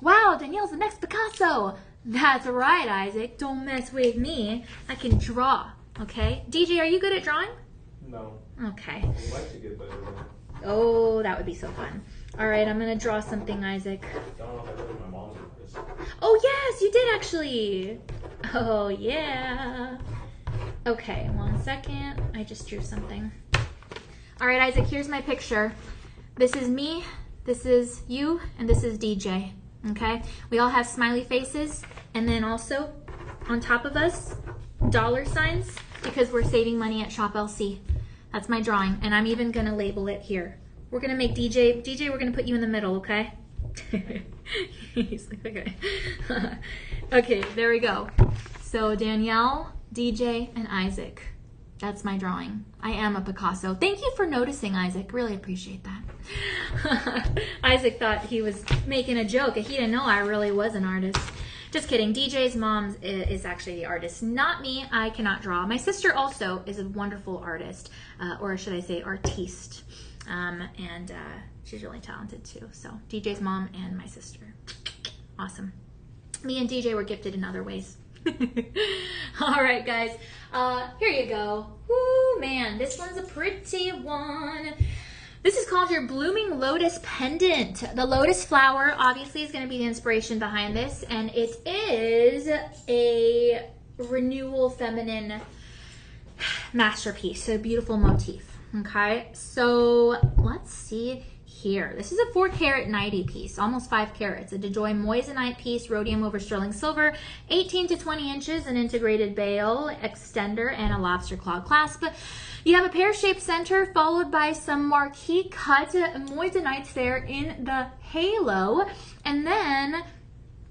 wow, Danielle's the next Picasso. That's right, Isaac. Don't mess with me. I can draw, okay? DJ, are you good at drawing? No. Okay. I'd like to get better at Oh, that would be so fun. All right, I'm going to draw something, Isaac. I don't know if I did my mom's artist. Oh, yes, you did actually. Oh, yeah. Okay, 1 second. I just drew something. All right, Isaac, here's my picture. This is me, this is you, and this is DJ, okay? We all have smiley faces, and then also, on top of us, dollar signs, because we're saving money at Shop LC. That's my drawing, and I'm even gonna label it here. We're gonna make DJ, we're gonna put you in the middle, okay? He's like, okay. Okay, there we go. So Danielle, DJ, and Isaac. That's my drawing. I am a Picasso. Thank you for noticing, Isaac. Really appreciate that. Isaac thought he was making a joke. He didn't know I really was an artist. Just kidding. DJ's mom is actually the artist, not me. I cannot draw. My sister also is a wonderful artist, or should I say artiste. And she's really talented too. So DJ's mom and my sister. Awesome. Me and DJ were gifted in other ways. All right, guys. Here you go. Woo, man, this one's a pretty one. This is called your Blooming Lotus Pendant. The lotus flower obviously is going to be the inspiration behind this, and it is a renewal feminine masterpiece. So beautiful motif. Okay, so let's see here. This is a 4-carat 90 piece, almost 5 carats. A DeJoy Moissanite piece, rhodium over sterling silver, 18 to 20 inches, an integrated bail, extender, and a lobster claw clasp. You have a pear-shaped center followed by some marquee cut moissanites there in the halo. And then,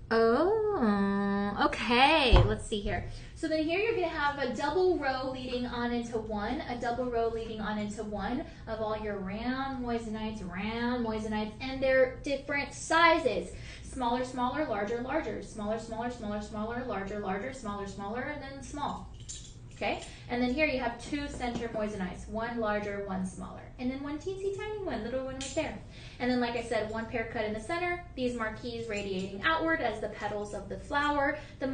oh, okay, let's see here. So then here you're going to have a double row leading on into one, a double row leading on into one of all your round moissanites, and they're different sizes. Smaller, smaller, larger, larger, smaller, smaller, smaller, smaller, larger, larger, smaller, smaller, and then small. Okay, and then here you have 2 center moissanites, one larger, one smaller, and then one teensy tiny one, little one right there. And then, like I said, 1 pear cut in the center, these marquees radiating outward as the petals of the flower, and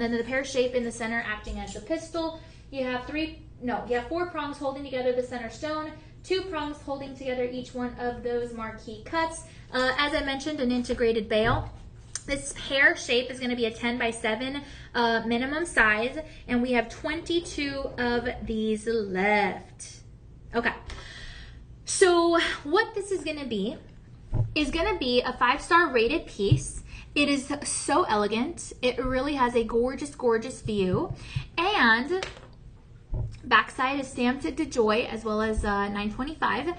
then the pear shape in the center acting as the pistil. You have 4 prongs holding together the center stone, 2 prongs holding together each one of those marquee cuts. As I mentioned, an integrated bail. This pear shape is going to be a 10 by 7 minimum size, and we have 22 of these left. Okay, so what this is going to be a 5-star rated piece. It is so elegant. It really has a gorgeous, gorgeous view, and backside is stamped at DeJoy as well as 925.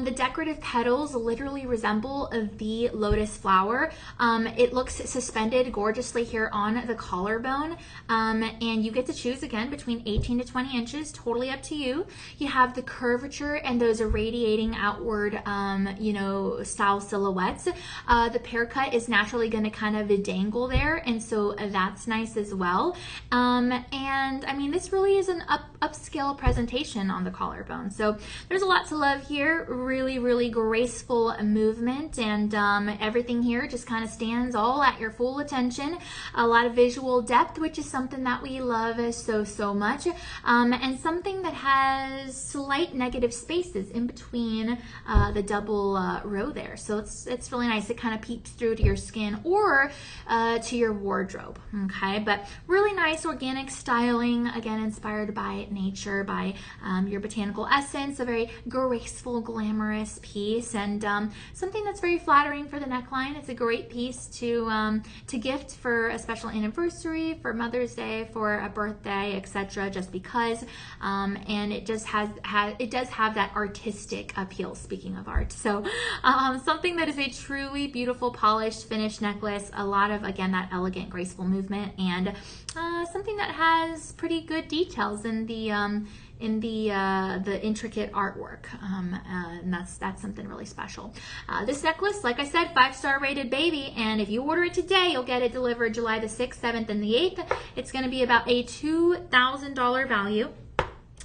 The decorative petals literally resemble the lotus flower. It looks suspended gorgeously here on the collarbone, and you get to choose again between 18 to 20 inches, totally up to you. You have the curvature and those irradiating outward, style silhouettes. The pear cut is naturally going to kind of dangle there, and so that's nice as well. And I mean, this really is an upscale presentation on the collarbone. So there's a lot to love here. Really, really graceful movement, and everything here just kind of stands all at your full attention. A lot of visual depth, which is something that we love so much, and something that has slight negative spaces in between the double row there. So it's really nice. It kind of peeps through to your skin or to your wardrobe. Okay, but really nice organic styling, again inspired by nature, by your botanical essence, a very graceful, glamorous piece, and something that's very flattering for the neckline. It's a great piece to gift for a special anniversary, for Mother's Day, for a birthday, etc. Just because, and it just it does have that artistic appeal. Speaking of art, so something that is a truly beautiful, polished, finished necklace. A lot of, again, that elegant, graceful movement, and something that has pretty good details in the intricate artwork, and that's something really special. This necklace, like I said, 5-star rated, baby, and if you order it today, you'll get it delivered July the 6th, 7th, and the 8th. It's going to be about a $2,000 value,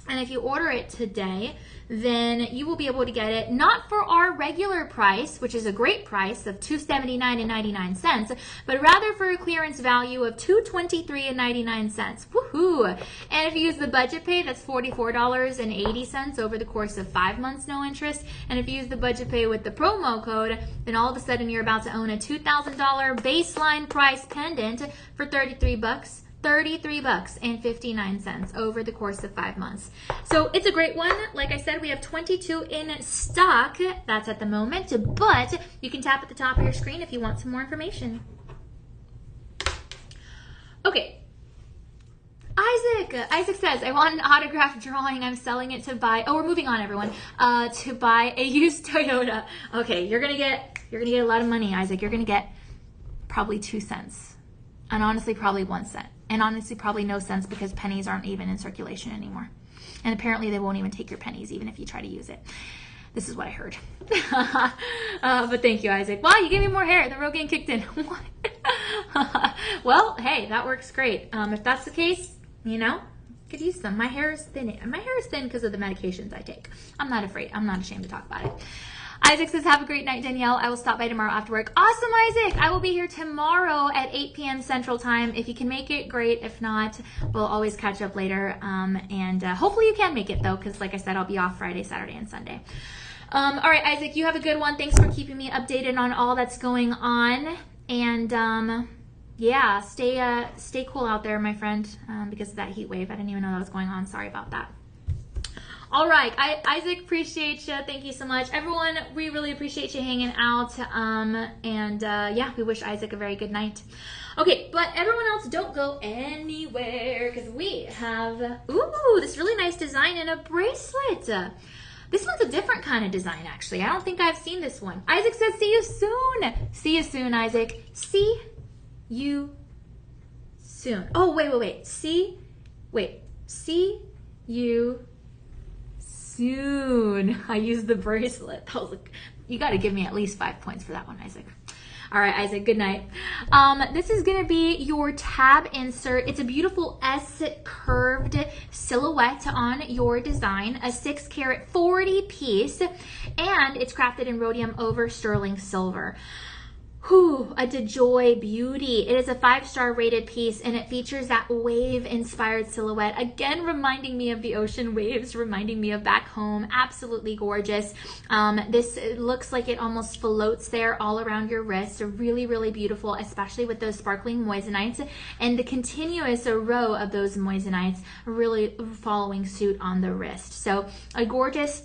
and if you order it today, then you will be able to get it not for our regular price, which is a great price of $279.99, but rather for a clearance value of $223.99. Woohoo! And if you use the budget pay, that's $44.80 over the course of 5 months, no interest. And if you use the budget pay with the promo code, then all of a sudden you're about to own a $2,000 baseline price pendant for $33. $33.59 over the course of 5 months. So it's a great one. Like I said, we have 22 in stock. That's at the moment, but you can tap at the top of your screen if you want some more information. Okay. Isaac says, I want an autographed drawing. I'm selling it to buy. Oh, we're moving on, everyone. To buy a used Toyota. Okay, you're gonna get a lot of money, Isaac. You're gonna get probably 2 cents. And honestly, probably 1 cent. And honestly, probably no cents, because pennies aren't even in circulation anymore. And apparently they won't even take your pennies, even if you try to use it. This is what I heard. But thank you, Isaac. Wow, you gave me more hair. The Rogaine kicked in. Well, hey, that works great. If that's the case, could use some. My hair is thin. My hair is thin because of the medications I take. I'm not afraid. I'm not ashamed to talk about it. Isaac says, have a great night, Danielle. I will stop by tomorrow after work. Awesome, Isaac. I will be here tomorrow at 8 p.m. Central Time. If you can make it, great. If not, we'll always catch up later. And hopefully you can make it, though, because like I said, I'll be off Friday, Saturday, and Sunday. All right, Isaac, you have a good one. Thanks for keeping me updated on all that's going on. And yeah, stay cool out there, my friend, because of that heat wave. I didn't even know that was going on. Sorry about that. All right, Isaac, appreciate you. Thank you so much. Everyone, we really appreciate you hanging out. Yeah, we wish Isaac a very good night. Okay, but everyone else, don't go anywhere, because we have, this really nice design in a bracelet. This one's a different kind of design, actually. I don't think I've seen this one. Isaac says, see you soon. See you soon, Isaac. See you soon. Oh, wait. See you soon. I used the bracelet. I was like, you got to give me at least 5 points for that one, Isaac. All right, Isaac, good night. This is going to be your tab insert. It's a beautiful S curved silhouette on your design, a 6-carat 40 piece, and it's crafted in rhodium over sterling silver. A DeJoy beauty. It is a 5-star rated piece, and it features that wave inspired silhouette, again reminding me of the ocean waves, reminding me of back home. Absolutely gorgeous. This looks like it almost floats there all around your wrist. Really, really beautiful, especially with those sparkling moissanites and the continuous row of those moissanites really following suit on the wrist. So a gorgeous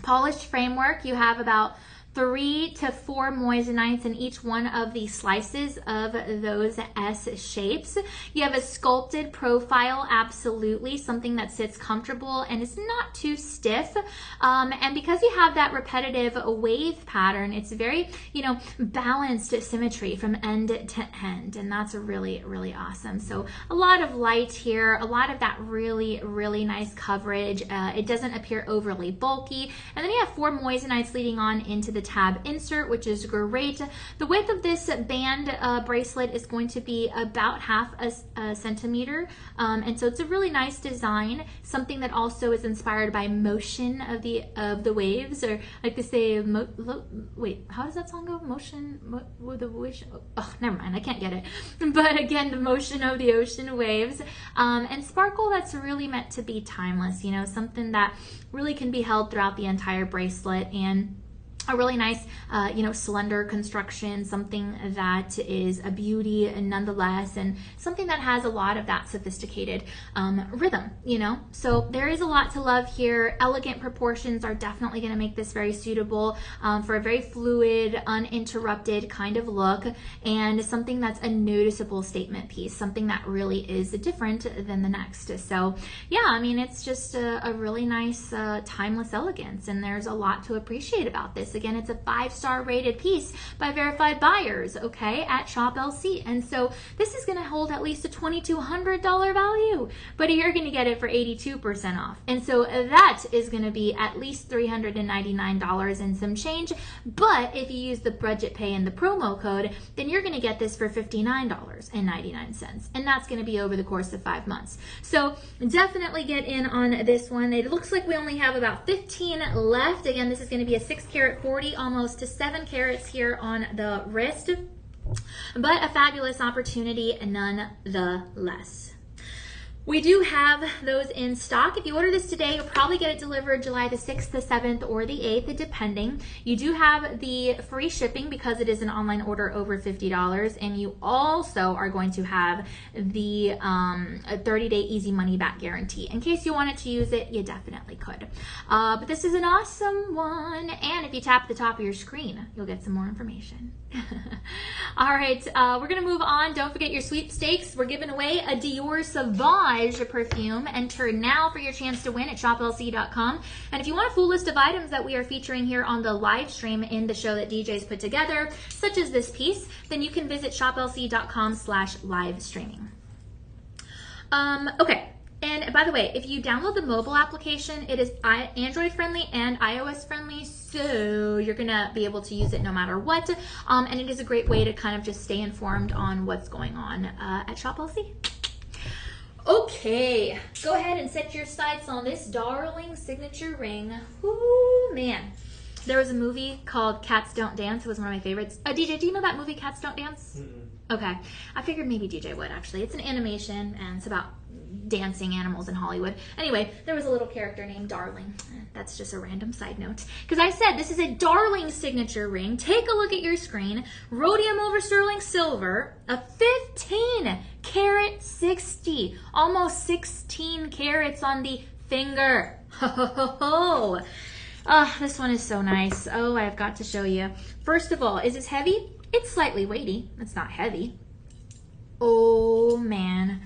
polished framework. You have about 3 to 4 moissanites in each one of the slices of those S shapes. You have a sculpted profile, absolutely, something that sits comfortable and is not too stiff. And because you have that repetitive wave pattern, it's very, balanced symmetry from end to end. And that's really, really awesome. So a lot of light here, a lot of that really, really nice coverage. It doesn't appear overly bulky. And then you have 4 moissanites leading on into the tab insert, which is great. The width of this band bracelet is going to be about half a centimeter, and so it's a really nice design, something that also is inspired by motion of the waves, or like they say, wait, how does that song go? Motion with the wish. Oh, never mind, I can't get it. But again, the motion of the ocean waves, and sparkle that's really meant to be timeless. Something that really can be held throughout the entire bracelet. And a really nice, slender construction, something that is a beauty and nonetheless, and something that has a lot of that sophisticated rhythm, So there is a lot to love here. Elegant proportions are definitely going to make this very suitable for a very fluid, uninterrupted kind of look, and something that's a noticeable statement piece, something that really is different than the next. So yeah, I mean, it's just a really nice, timeless elegance, and there's a lot to appreciate about this. Again, it's a 5-star rated piece by verified buyers, okay, at Shop LC. And so this is going to hold at least a $2,200 value, but you're going to get it for 82% off. And so that is going to be at least $399 and some change. But if you use the budget pay and the promo code, then you're going to get this for $59.99. And that's going to be over the course of 5 months. So definitely get in on this one. It looks like we only have about 15 left. Again, this is going to be a 6 carat 40, almost to 7 carats here on the wrist, but a fabulous opportunity nonetheless. We do have those in stock. If you order this today, you'll probably get it delivered July the 6th, the 7th, or the 8th, depending. You do have the free shipping because it is an online order over $50, and you also are going to have the 30-day easy money back guarantee. In case you wanted to use it, you definitely could. But this is an awesome one, and if you tap the top of your screen, you'll get some more information. All right, we're going to move on. Don't forget your sweepstakes. We're giving away a Dior Sauvage perfume. Enter now for your chance to win at shoplc.com. And if you want a full list of items that we are featuring here on the live stream in the show that DJ's put together, such as this piece, then you can visit shoplc.com/live streaming. Okay. And by the way, if you download the mobile application, it is Android friendly and iOS friendly, so you're gonna be able to use it no matter what. And it is a great way to kind of just stay informed on what's going on at Shop LC. Okay, go ahead and set your sights on this darling signature ring. Ooh, man. There was a movie called Cats Don't Dance. It was one of my favorites. DJ, do you know that movie, Cats Don't Dance? Okay, I figured maybe DJ would, actually. It's an animation, and it's about dancing animals in Hollywood. Anyway, there was a little character named Darling. That's just a random side note. Because I said this is a Darling signature ring. Take a look at your screen. Rhodium over sterling silver, a 15 carat 60, almost 16 carats on the finger. Ho ho ho ho. Oh, this one is so nice. Oh, I've got to show you. First of all, is this heavy? It's slightly weighty. It's not heavy. Oh, man.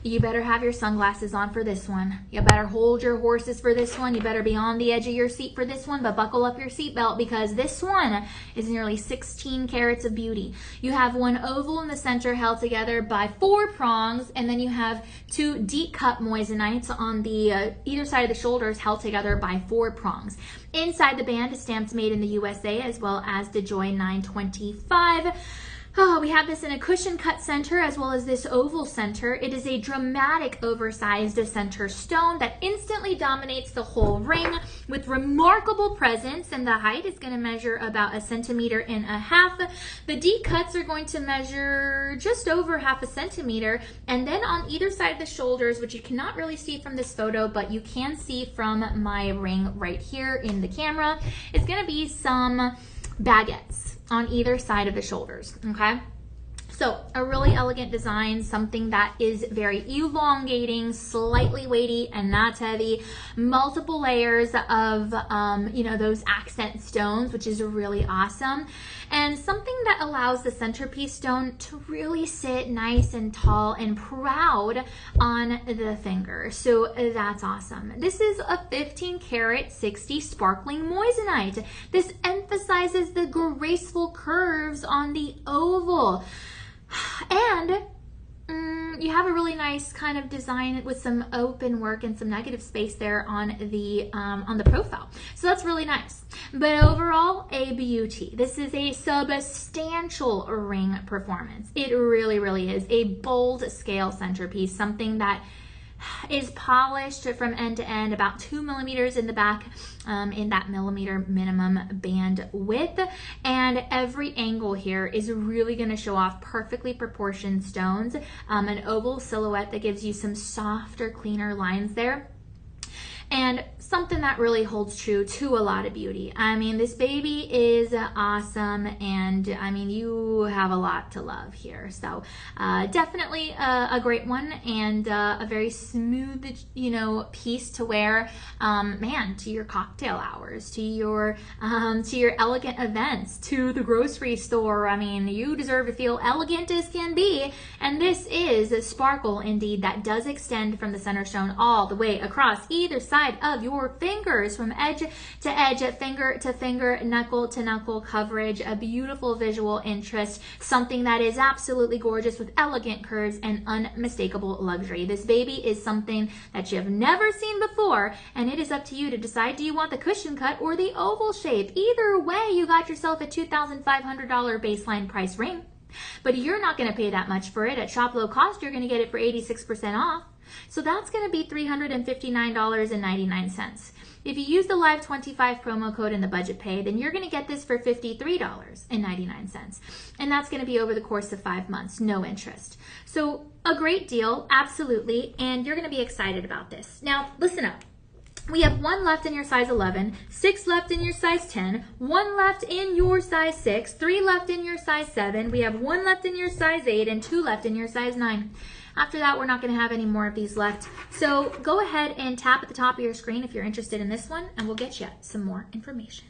You better have your sunglasses on for this one. You better hold your horses for this one. You better be on the edge of your seat for this one, but buckle up your seatbelt because this one is nearly 16 carats of beauty. You have one oval in the center held together by 4 prongs, and then you have 2 deep cut moissanites on the either side of the shoulders held together by 4 prongs. Inside the band is stamped made in the USA as well as the Joy 925. Oh, we have this in a cushion cut center as well as this oval center. It is a dramatic oversized center stone that instantly dominates the whole ring with remarkable presence, and the height is going to measure about 1.5 centimeters. The deep cuts are going to measure just over 0.5 centimeters, and then on either side of the shoulders, which you cannot really see from this photo, but you can see from my ring right here in the camera, is going to be some baguettes on either side of the shoulders, okay? So a really elegant design, something that is very elongating, slightly weighty and not heavy, multiple layers of, those accent stones, which is really awesome. And something that allows the centerpiece stone to really sit nice and tall and proud on the finger. So that's awesome. This is a 15 karat 60 sparkling moissanite. This emphasizes the graceful curves on the oval. And you have a really nice kind of design with some open work and some negative space there on the profile. So that's really nice. But overall, a beauty. This is a substantial ring performance. It really, really is a bold scale centerpiece, something that is polished from end to end, about 2 millimeters in the back, in that millimeter minimum band width, and every angle here is really going to show off perfectly proportioned stones, an oval silhouette that gives you some softer, cleaner lines there. And something that really holds true to a lot of beauty. I mean, this baby is awesome, and I mean, you have a lot to love here. So definitely a great one, and a very smooth, piece to wear, man, to your cocktail hours, to your elegant events, to the grocery store. I mean, you deserve to feel elegant as can be, and this is a sparkle indeed that does extend from the center stone all the way across either side of your fingers, from edge to edge, finger to finger, knuckle to knuckle coverage, a beautiful visual interest, something that is absolutely gorgeous with elegant curves and unmistakable luxury. This baby is something that you have never seen before, and it is up to you to decide, do you want the cushion cut or the oval shape? Either way, you got yourself a $2,500 baseline price ring. But you're not going to pay that much for it. At shop low cost, you're going to get it for 86% off. So that's going to be $359.99. If you use the Live 25 promo code in the budget pay, then you're going to get this for $53.99. And that's going to be over the course of 5 months, no interest. So a great deal, absolutely. And you're going to be excited about this. Now, listen up. We have 1 left in your size 11, 6 left in your size 10, 1 left in your size 6, 3 left in your size 7, we have 1 left in your size 8, and 2 left in your size 9. After that, we're not going to have any more of these left. So go ahead and tap at the top of your screen if you're interested in this one, and we'll get you some more information.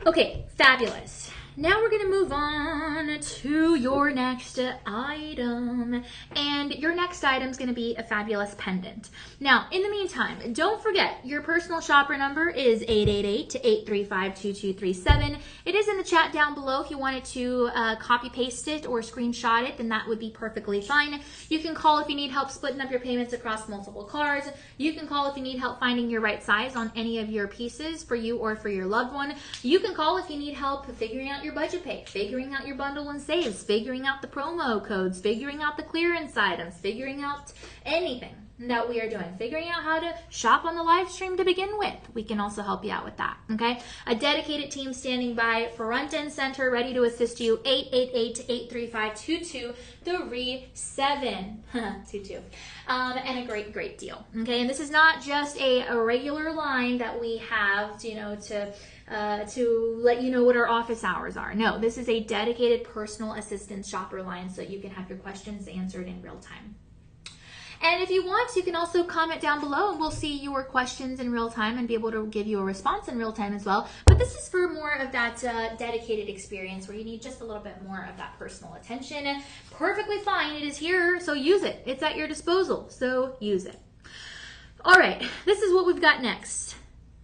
Okay, fabulous. Now we're going to move on to your next item. And your next item is going to be a fabulous pendant. Now, in the meantime, don't forget, your personal shopper number is 888-835-2237. It is in the chat down below. If you wanted to copy paste it or screenshot it, then that would be perfectly fine. You can call if you need help splitting up your payments across multiple cards. You can call if you need help finding your right size on any of your pieces for you or for your loved one. You can call if you need help figuring out your budget pay, figuring out your bundle and saves, figuring out the promo codes, figuring out the clearance items, figuring out anything that we are doing, figuring out how to shop on the live stream to begin with. We can also help you out with that, okay? A dedicated team standing by front and center, ready to assist you. 888-835-2237. 22. And a great deal, okay? And this is not just a regular line that we have, to let you know what our office hours are. No, this is a dedicated personal assistance shopper line so that you can have your questions answered in real time. And if you want, you can also comment down below and we'll see your questions in real time and be able to give you a response in real time as well. But this is for more of that dedicated experience where you need just a little bit more of that personal attention. Perfectly fine. It is here, so use it. It's at your disposal, so use it. All right, this is what we've got next,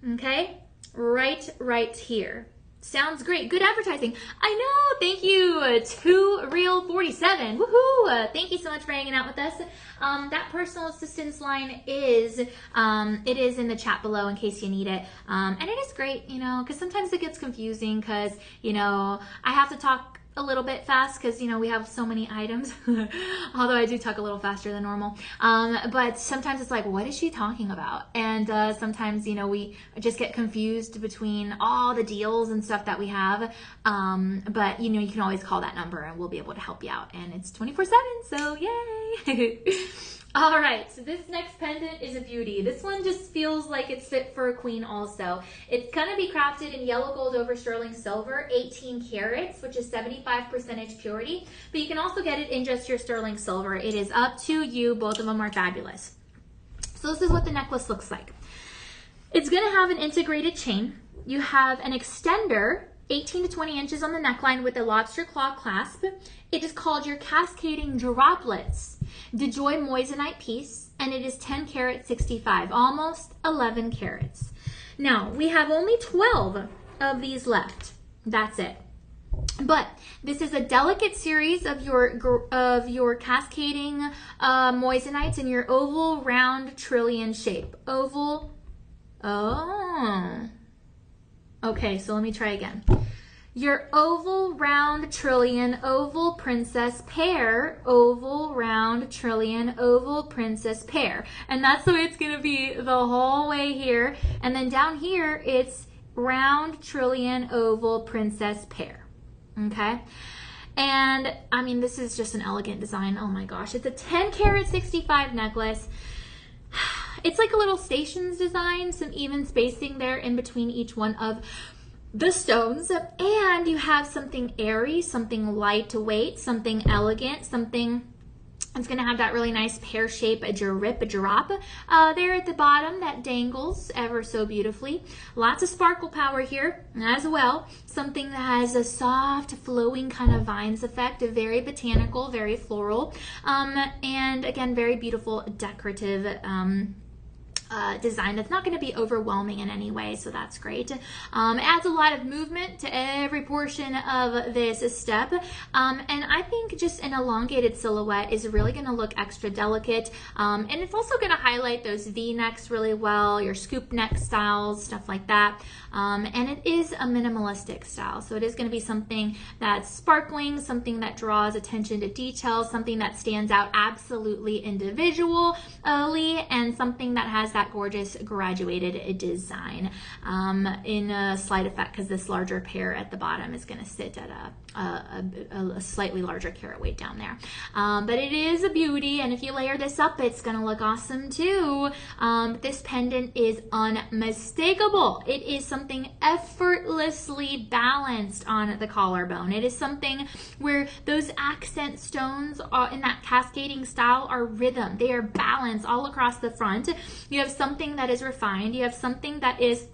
okay? Right here. Sounds great. Good advertising. I know. Thank you. 2Real47. Woohoo. Thank you so much for hanging out with us. That personal assistance line is, it is in the chat below in case you need it. And it is great, because sometimes it gets confusing because, I have to talk a little bit fast because, we have so many items, although I do talk a little faster than normal. But sometimes it's like, what is she talking about? And sometimes, we just get confused between all the deals and stuff that we have. But, you can always call that number and we'll be able to help you out. And it's 24/7, so yay! All right, so this next pendant is a beauty. This one just feels like it's fit for a queen also. It's gonna be crafted in yellow gold over sterling silver, 18 carats, which is 75% purity, but you can also get it in just your sterling silver. It is up to you. Both of them are fabulous. So this is what the necklace looks like. It's gonna have an integrated chain. You have an extender, 18 to 20 inches on the neckline with a lobster claw clasp. It is called your Cascading Droplets DeJoy Moissanite piece, and it is 10 karat 65, almost 11 carats. Now, we have only 12 of these left. That's it. But this is a delicate series of your cascading moissanites in your oval round trillion shape. Oval. Oh. Okay, so let me try again. Your oval round trillion oval princess pear, oval round trillion oval princess pear. And that's the way it's going to be the whole way here. And then down here, it's round trillion oval princess pear. Okay? And I mean, this is just an elegant design. Oh my gosh. It's a 10 karat 65 necklace. it's like a little stations design, some even spacing there in between each one of the stones, and you have something airy, something lightweight, something elegant, something it's going to have that really nice pear-shaped drop there at the bottom that dangles ever so beautifully. Lots of sparkle power here as well. Something that has a soft, flowing kind of vines effect, very botanical, very floral, and again, very beautiful decorative design that's not going to be overwhelming in any way, so that's great. Adds a lot of movement to every portion of this step, and I think just an elongated silhouette is really going to look extra delicate, and it's also going to highlight those V-necks really well, your scoop neck styles, stuff like that, and it is a minimalistic style, so it is going to be something that's sparkling, something that draws attention to detail, something that stands out absolutely individually, and something that has that gorgeous graduated design in a slight effect, because this larger pear at the bottom is going to sit at a slightly larger carat weight down there, but it is a beauty, and if you layer this up, it's going to look awesome too. This pendant is unmistakable. It is something effortlessly balanced on the collarbone. It is something where those accent stones in that cascading style are rhythm. They are balanced all across the front. You have something that is refined. You have something that is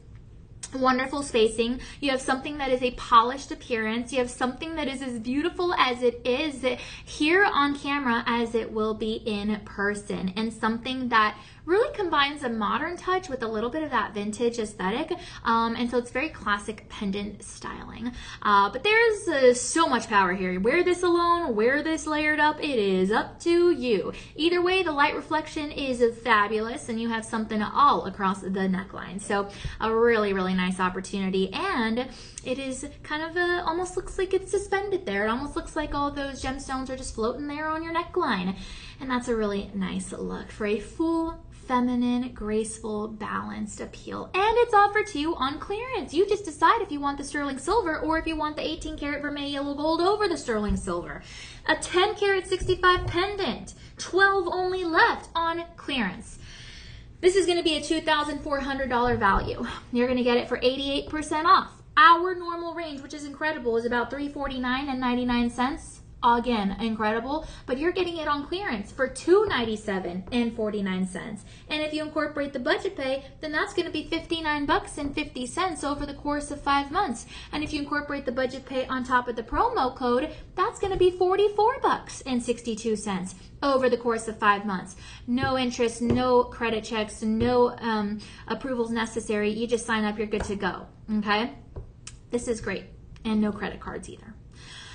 wonderful spacing. You have something that is a polished appearance. You have something that is as beautiful as it is here on camera as it will be in person, and something that really combines a modern touch with a little bit of that vintage aesthetic, and so it's very classic pendant styling, but there's so much power here. Wear this alone, wear this layered up, it is up to you. Either way, the light reflection is fabulous, and you have something all across the neckline, so a really, really nice opportunity, and it is kind of almost looks like it's suspended there. It almost looks like all those gemstones are just floating there on your neckline, and that's a really nice look for a full feminine, graceful, balanced appeal. And it's offered to you on clearance. You just decide if you want the sterling silver or if you want the 18 karat vermeil yellow gold over the sterling silver. A 10 karat 65 pendant, 12 only left on clearance. This is going to be a $2,400 value. You're going to get it for 88% off. Our normal range, which is incredible, is about $349.99. Again, incredible, but you're getting it on clearance for $297.49. And if you incorporate the budget pay, then that's going to be $59.50 over the course of 5 months. And if you incorporate the budget pay on top of the promo code, that's going to be $44.62 over the course of 5 months. No interest, no credit checks, no approvals necessary. You just sign up, you're good to go. Okay? This is great. And no credit cards either.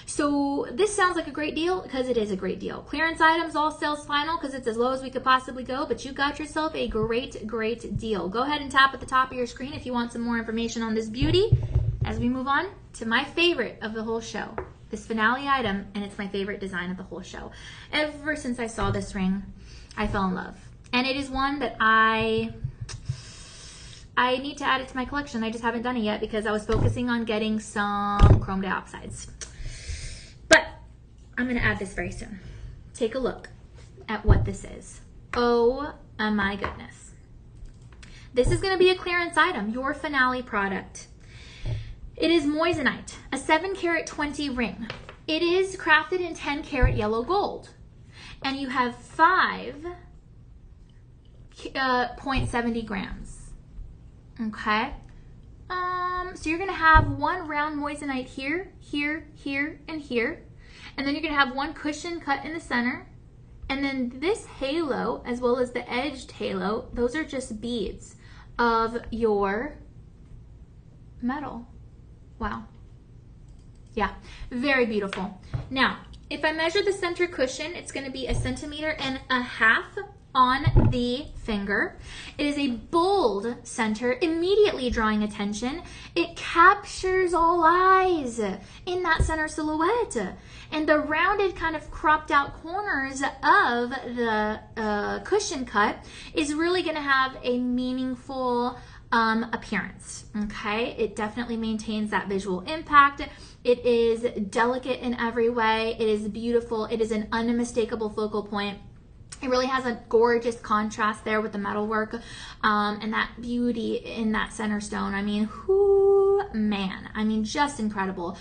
So this sounds like a great deal because it is a great deal. Clearance items, all sales final because it's as low as we could possibly go, but you got yourself a great, great deal. Go ahead and tap at the top of your screen if you want some more information on this beauty as we move on to my favorite of the whole show, this finale item, and it's my favorite design of the whole show. Ever since I saw this ring, I fell in love. And it is one that I need to add it to my collection. I just haven't done it yet because I was focusing on getting some chrome dioxides. But I'm going to add this very soon. Take a look at what this is. Oh my goodness. This is going to be a clearance item, your finale product. It is Moissanite, a 7 karat 20 ring. It is crafted in 10 karat yellow gold. And you have 5.70 grams. Okay? So you're going to have one round Moissanite here, here, here, and here. And then you're going to have one cushion cut in the center. And then this halo, as well as the edged halo, those are just beads of your metal. Wow. Yeah, very beautiful. Now, if I measure the center cushion, it's going to be 1.5 centimeters on the finger. It is a bold center, immediately drawing attention. It captures all eyes in that center silhouette. And the rounded kind of cropped out corners of the cushion cut is really going to have a meaningful appearance. Okay, it definitely maintains that visual impact. It is delicate in every way. It is beautiful. It is an unmistakable focal point. It really has a gorgeous contrast there with the metalwork and that beauty in that center stone. I mean, man, I mean, just incredible.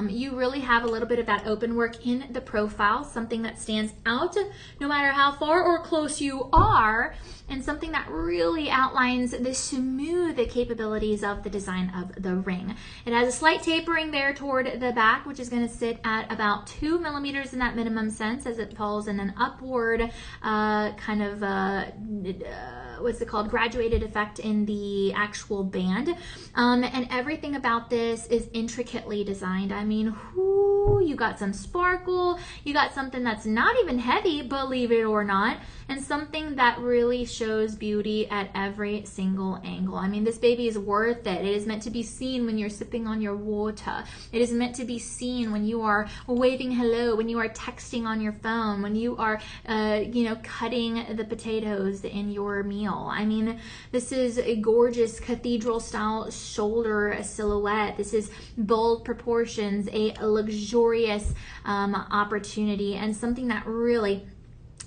You really have a little bit of that open work in the profile, something that stands out no matter how far or close you are, and something that really outlines the smooth capabilities of the design of the ring. It has a slight tapering there toward the back, which is going to sit at about 2 millimeters in that minimum sense as it falls in an upward kind of what's it called, graduated effect in the actual band, and everything about this is intricately designed. I mean, you got some sparkle, you got something that's not even heavy, believe it or not, and something that really shows beauty at every single angle. I mean, this baby is worth it. It is meant to be seen when you're sipping on your water. It is meant to be seen when you are waving hello, when you are texting on your phone, when you are, cutting the potatoes in your meal. I mean, this is a gorgeous cathedral style shoulder silhouette. This is bold proportions, a luxurious opportunity, and something that really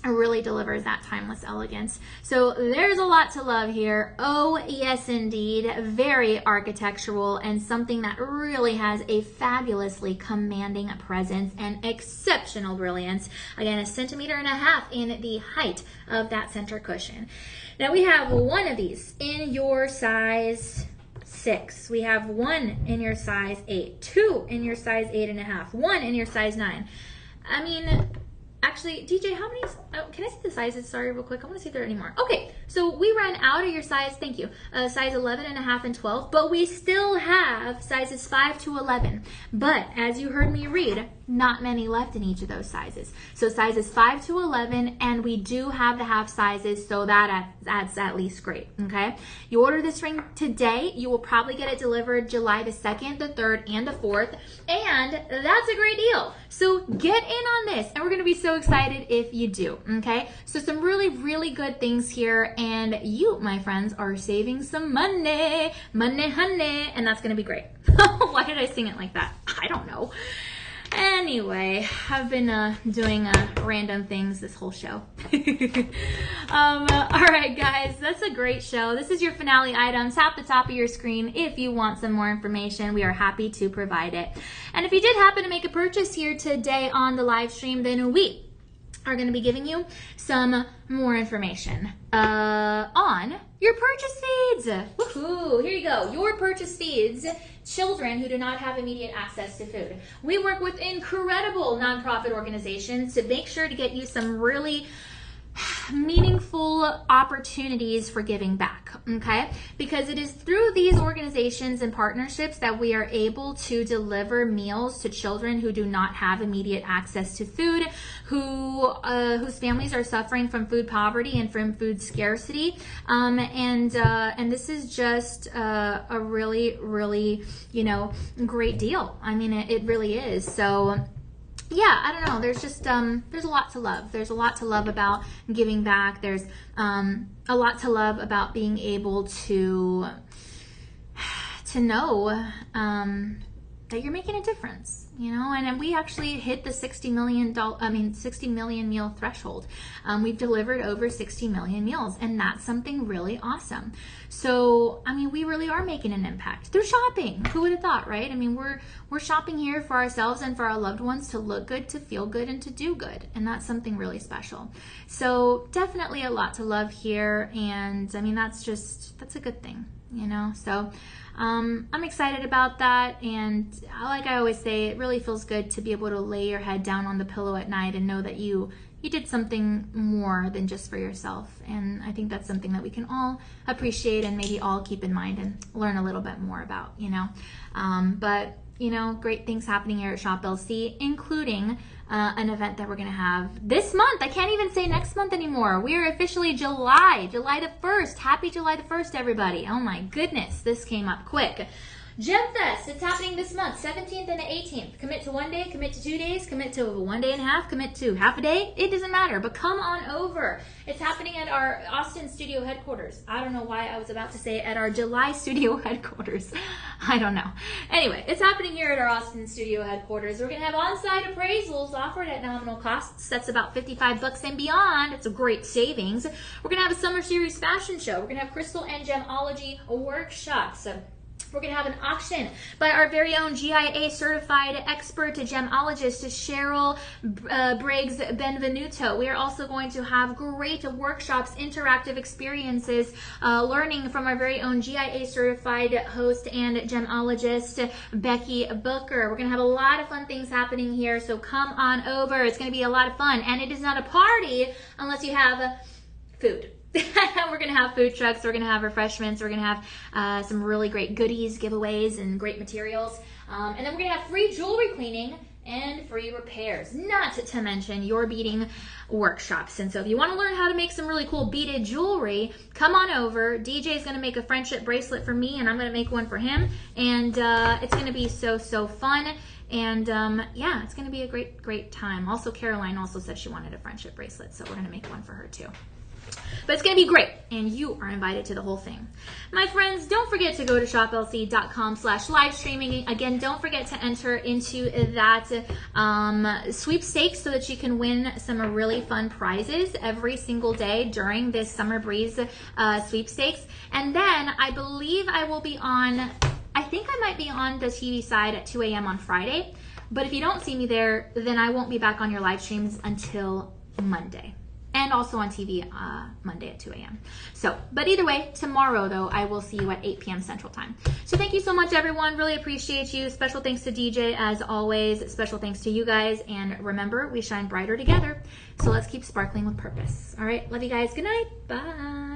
delivers that timeless elegance. So there's a lot to love here. Oh, yes, indeed. Very architectural, and something that really has a fabulously commanding presence and exceptional brilliance. Again, 1.5 centimeters in the height of that center cushion. Now we have one of these in your size 6. We have one in your size 8, 2 in your size 8.5, 1 in your size 9. I mean, actually, DJ, how many, can I see the sizes? Sorry, real quick. I want to see if there are any more. Okay, so we ran out of your size, thank you, size 11.5 and 12, but we still have sizes 5 to 11. But as you heard me read, not many left in each of those sizes. So sizes 5 to 11, and we do have the half sizes, so that's at least great, okay? You order this ring today, you will probably get it delivered July the 2nd, the 3rd, and the 4th, and that's a great deal. So get in on this, and we're gonna be so excited if you do, okay? So some really good things here, and you, my friends, are saving some money, honey, and that's gonna be great. Why did I sing it like that? I don't know. Anyway, I've been doing random things this whole show. All right, guys, that's a great show. This is your finale item. Tap the top of your screen if you want some more information. We are happy to provide it. And if you did happen to make a purchase here today on the live stream, then we are going to be giving you some more information on your purchase feeds. Woohoo! Here you go. Your purchase feeds children who do not have immediate access to food. We work with incredible nonprofit organizations to make sure to get you some really meaningful opportunities for giving back, okay? Because it is through these organizations and partnerships that we are able to deliver meals to children who do not have immediate access to food, whose families are suffering from food poverty and from food scarcity, and this is just a really great deal. I mean, it really is. So yeah, I don't know. There's just there's a lot to love. There's a lot to love about giving back. There's a lot to love about being able to know that you're making a difference, you know. And we actually hit the $60 million meal threshold. We've delivered over 60 million meals, and that's something really awesome. So, I mean, we really are making an impact through shopping. Who would have thought, right? I mean, we're shopping here for ourselves and for our loved ones to look good, to feel good, and to do good. And that's something really special. So definitely a lot to love here. And I mean, that's a good thing, you know? So I'm excited about that. And like I always say, it really feels good to be able to lay your head down on the pillow at night and know that you did something more than just for yourself. And I think that's something that we can all appreciate and maybe all keep in mind and learn a little bit more about, you know. But, you know, great things happening here at Shop LC, including an event that we're going to have this month. I can't even say next month anymore. We are officially July the 1st. Happy July the 1st, everybody. Oh my goodness, this came up quick. Gem Fest, it's happening this month, 17th and the 18th. Commit to 1 day, commit to 2 days, commit to 1 day and a half, commit to half a day. It doesn't matter, but come on over. It's happening at our Austin studio headquarters. I don't know why I was about to say at our July studio headquarters. I don't know. Anyway, it's happening here at our Austin studio headquarters. We're going to have on-site appraisals offered at nominal costs. That's about $55 and beyond. It's a great savings. We're going to have a summer series fashion show. We're going to have crystal and gemology workshops. We're going to have an auction by our very own GIA certified expert gemologist Cheryl Briggs Benvenuto. We are also going to have great workshops, interactive experiences, learning from our very own GIA certified host and gemologist Becky Booker. We're going to have a lot of fun things happening here, so come on over. It's going to be a lot of fun, and it is not a party unless you have food. We're going to have food trucks, we're going to have refreshments, we're going to have some really great goodies, giveaways, and great materials. And then we're going to have free jewelry cleaning and free repairs, not to mention your beading workshops. And so if you want to learn how to make some really cool beaded jewelry, come on over. DJ is going to make a friendship bracelet for me, and I'm going to make one for him. And it's going to be so fun. And yeah, it's going to be a great time. Also, Caroline also said she wanted a friendship bracelet, so we're going to make one for her too. But it's going to be great, and you are invited to the whole thing. My friends, don't forget to go to shoplc.com/live streaming. Again, don't forget to enter into that sweepstakes so that you can win some really fun prizes every single day during this Summer Breeze sweepstakes. And then I believe I will be on, I think I might be on the TV side at 2 a.m. on Friday. But if you don't see me there, then I won't be back on your live streams until Monday. And also on TV Monday at 2 a.m. So, but either way, tomorrow though, I will see you at 8 p.m. Central Time. So thank you so much, everyone. Really appreciate you. Special thanks to DJ as always. Special thanks to you guys. And remember, we shine brighter together. So let's keep sparkling with purpose. All right. Love you guys. Good night. Bye.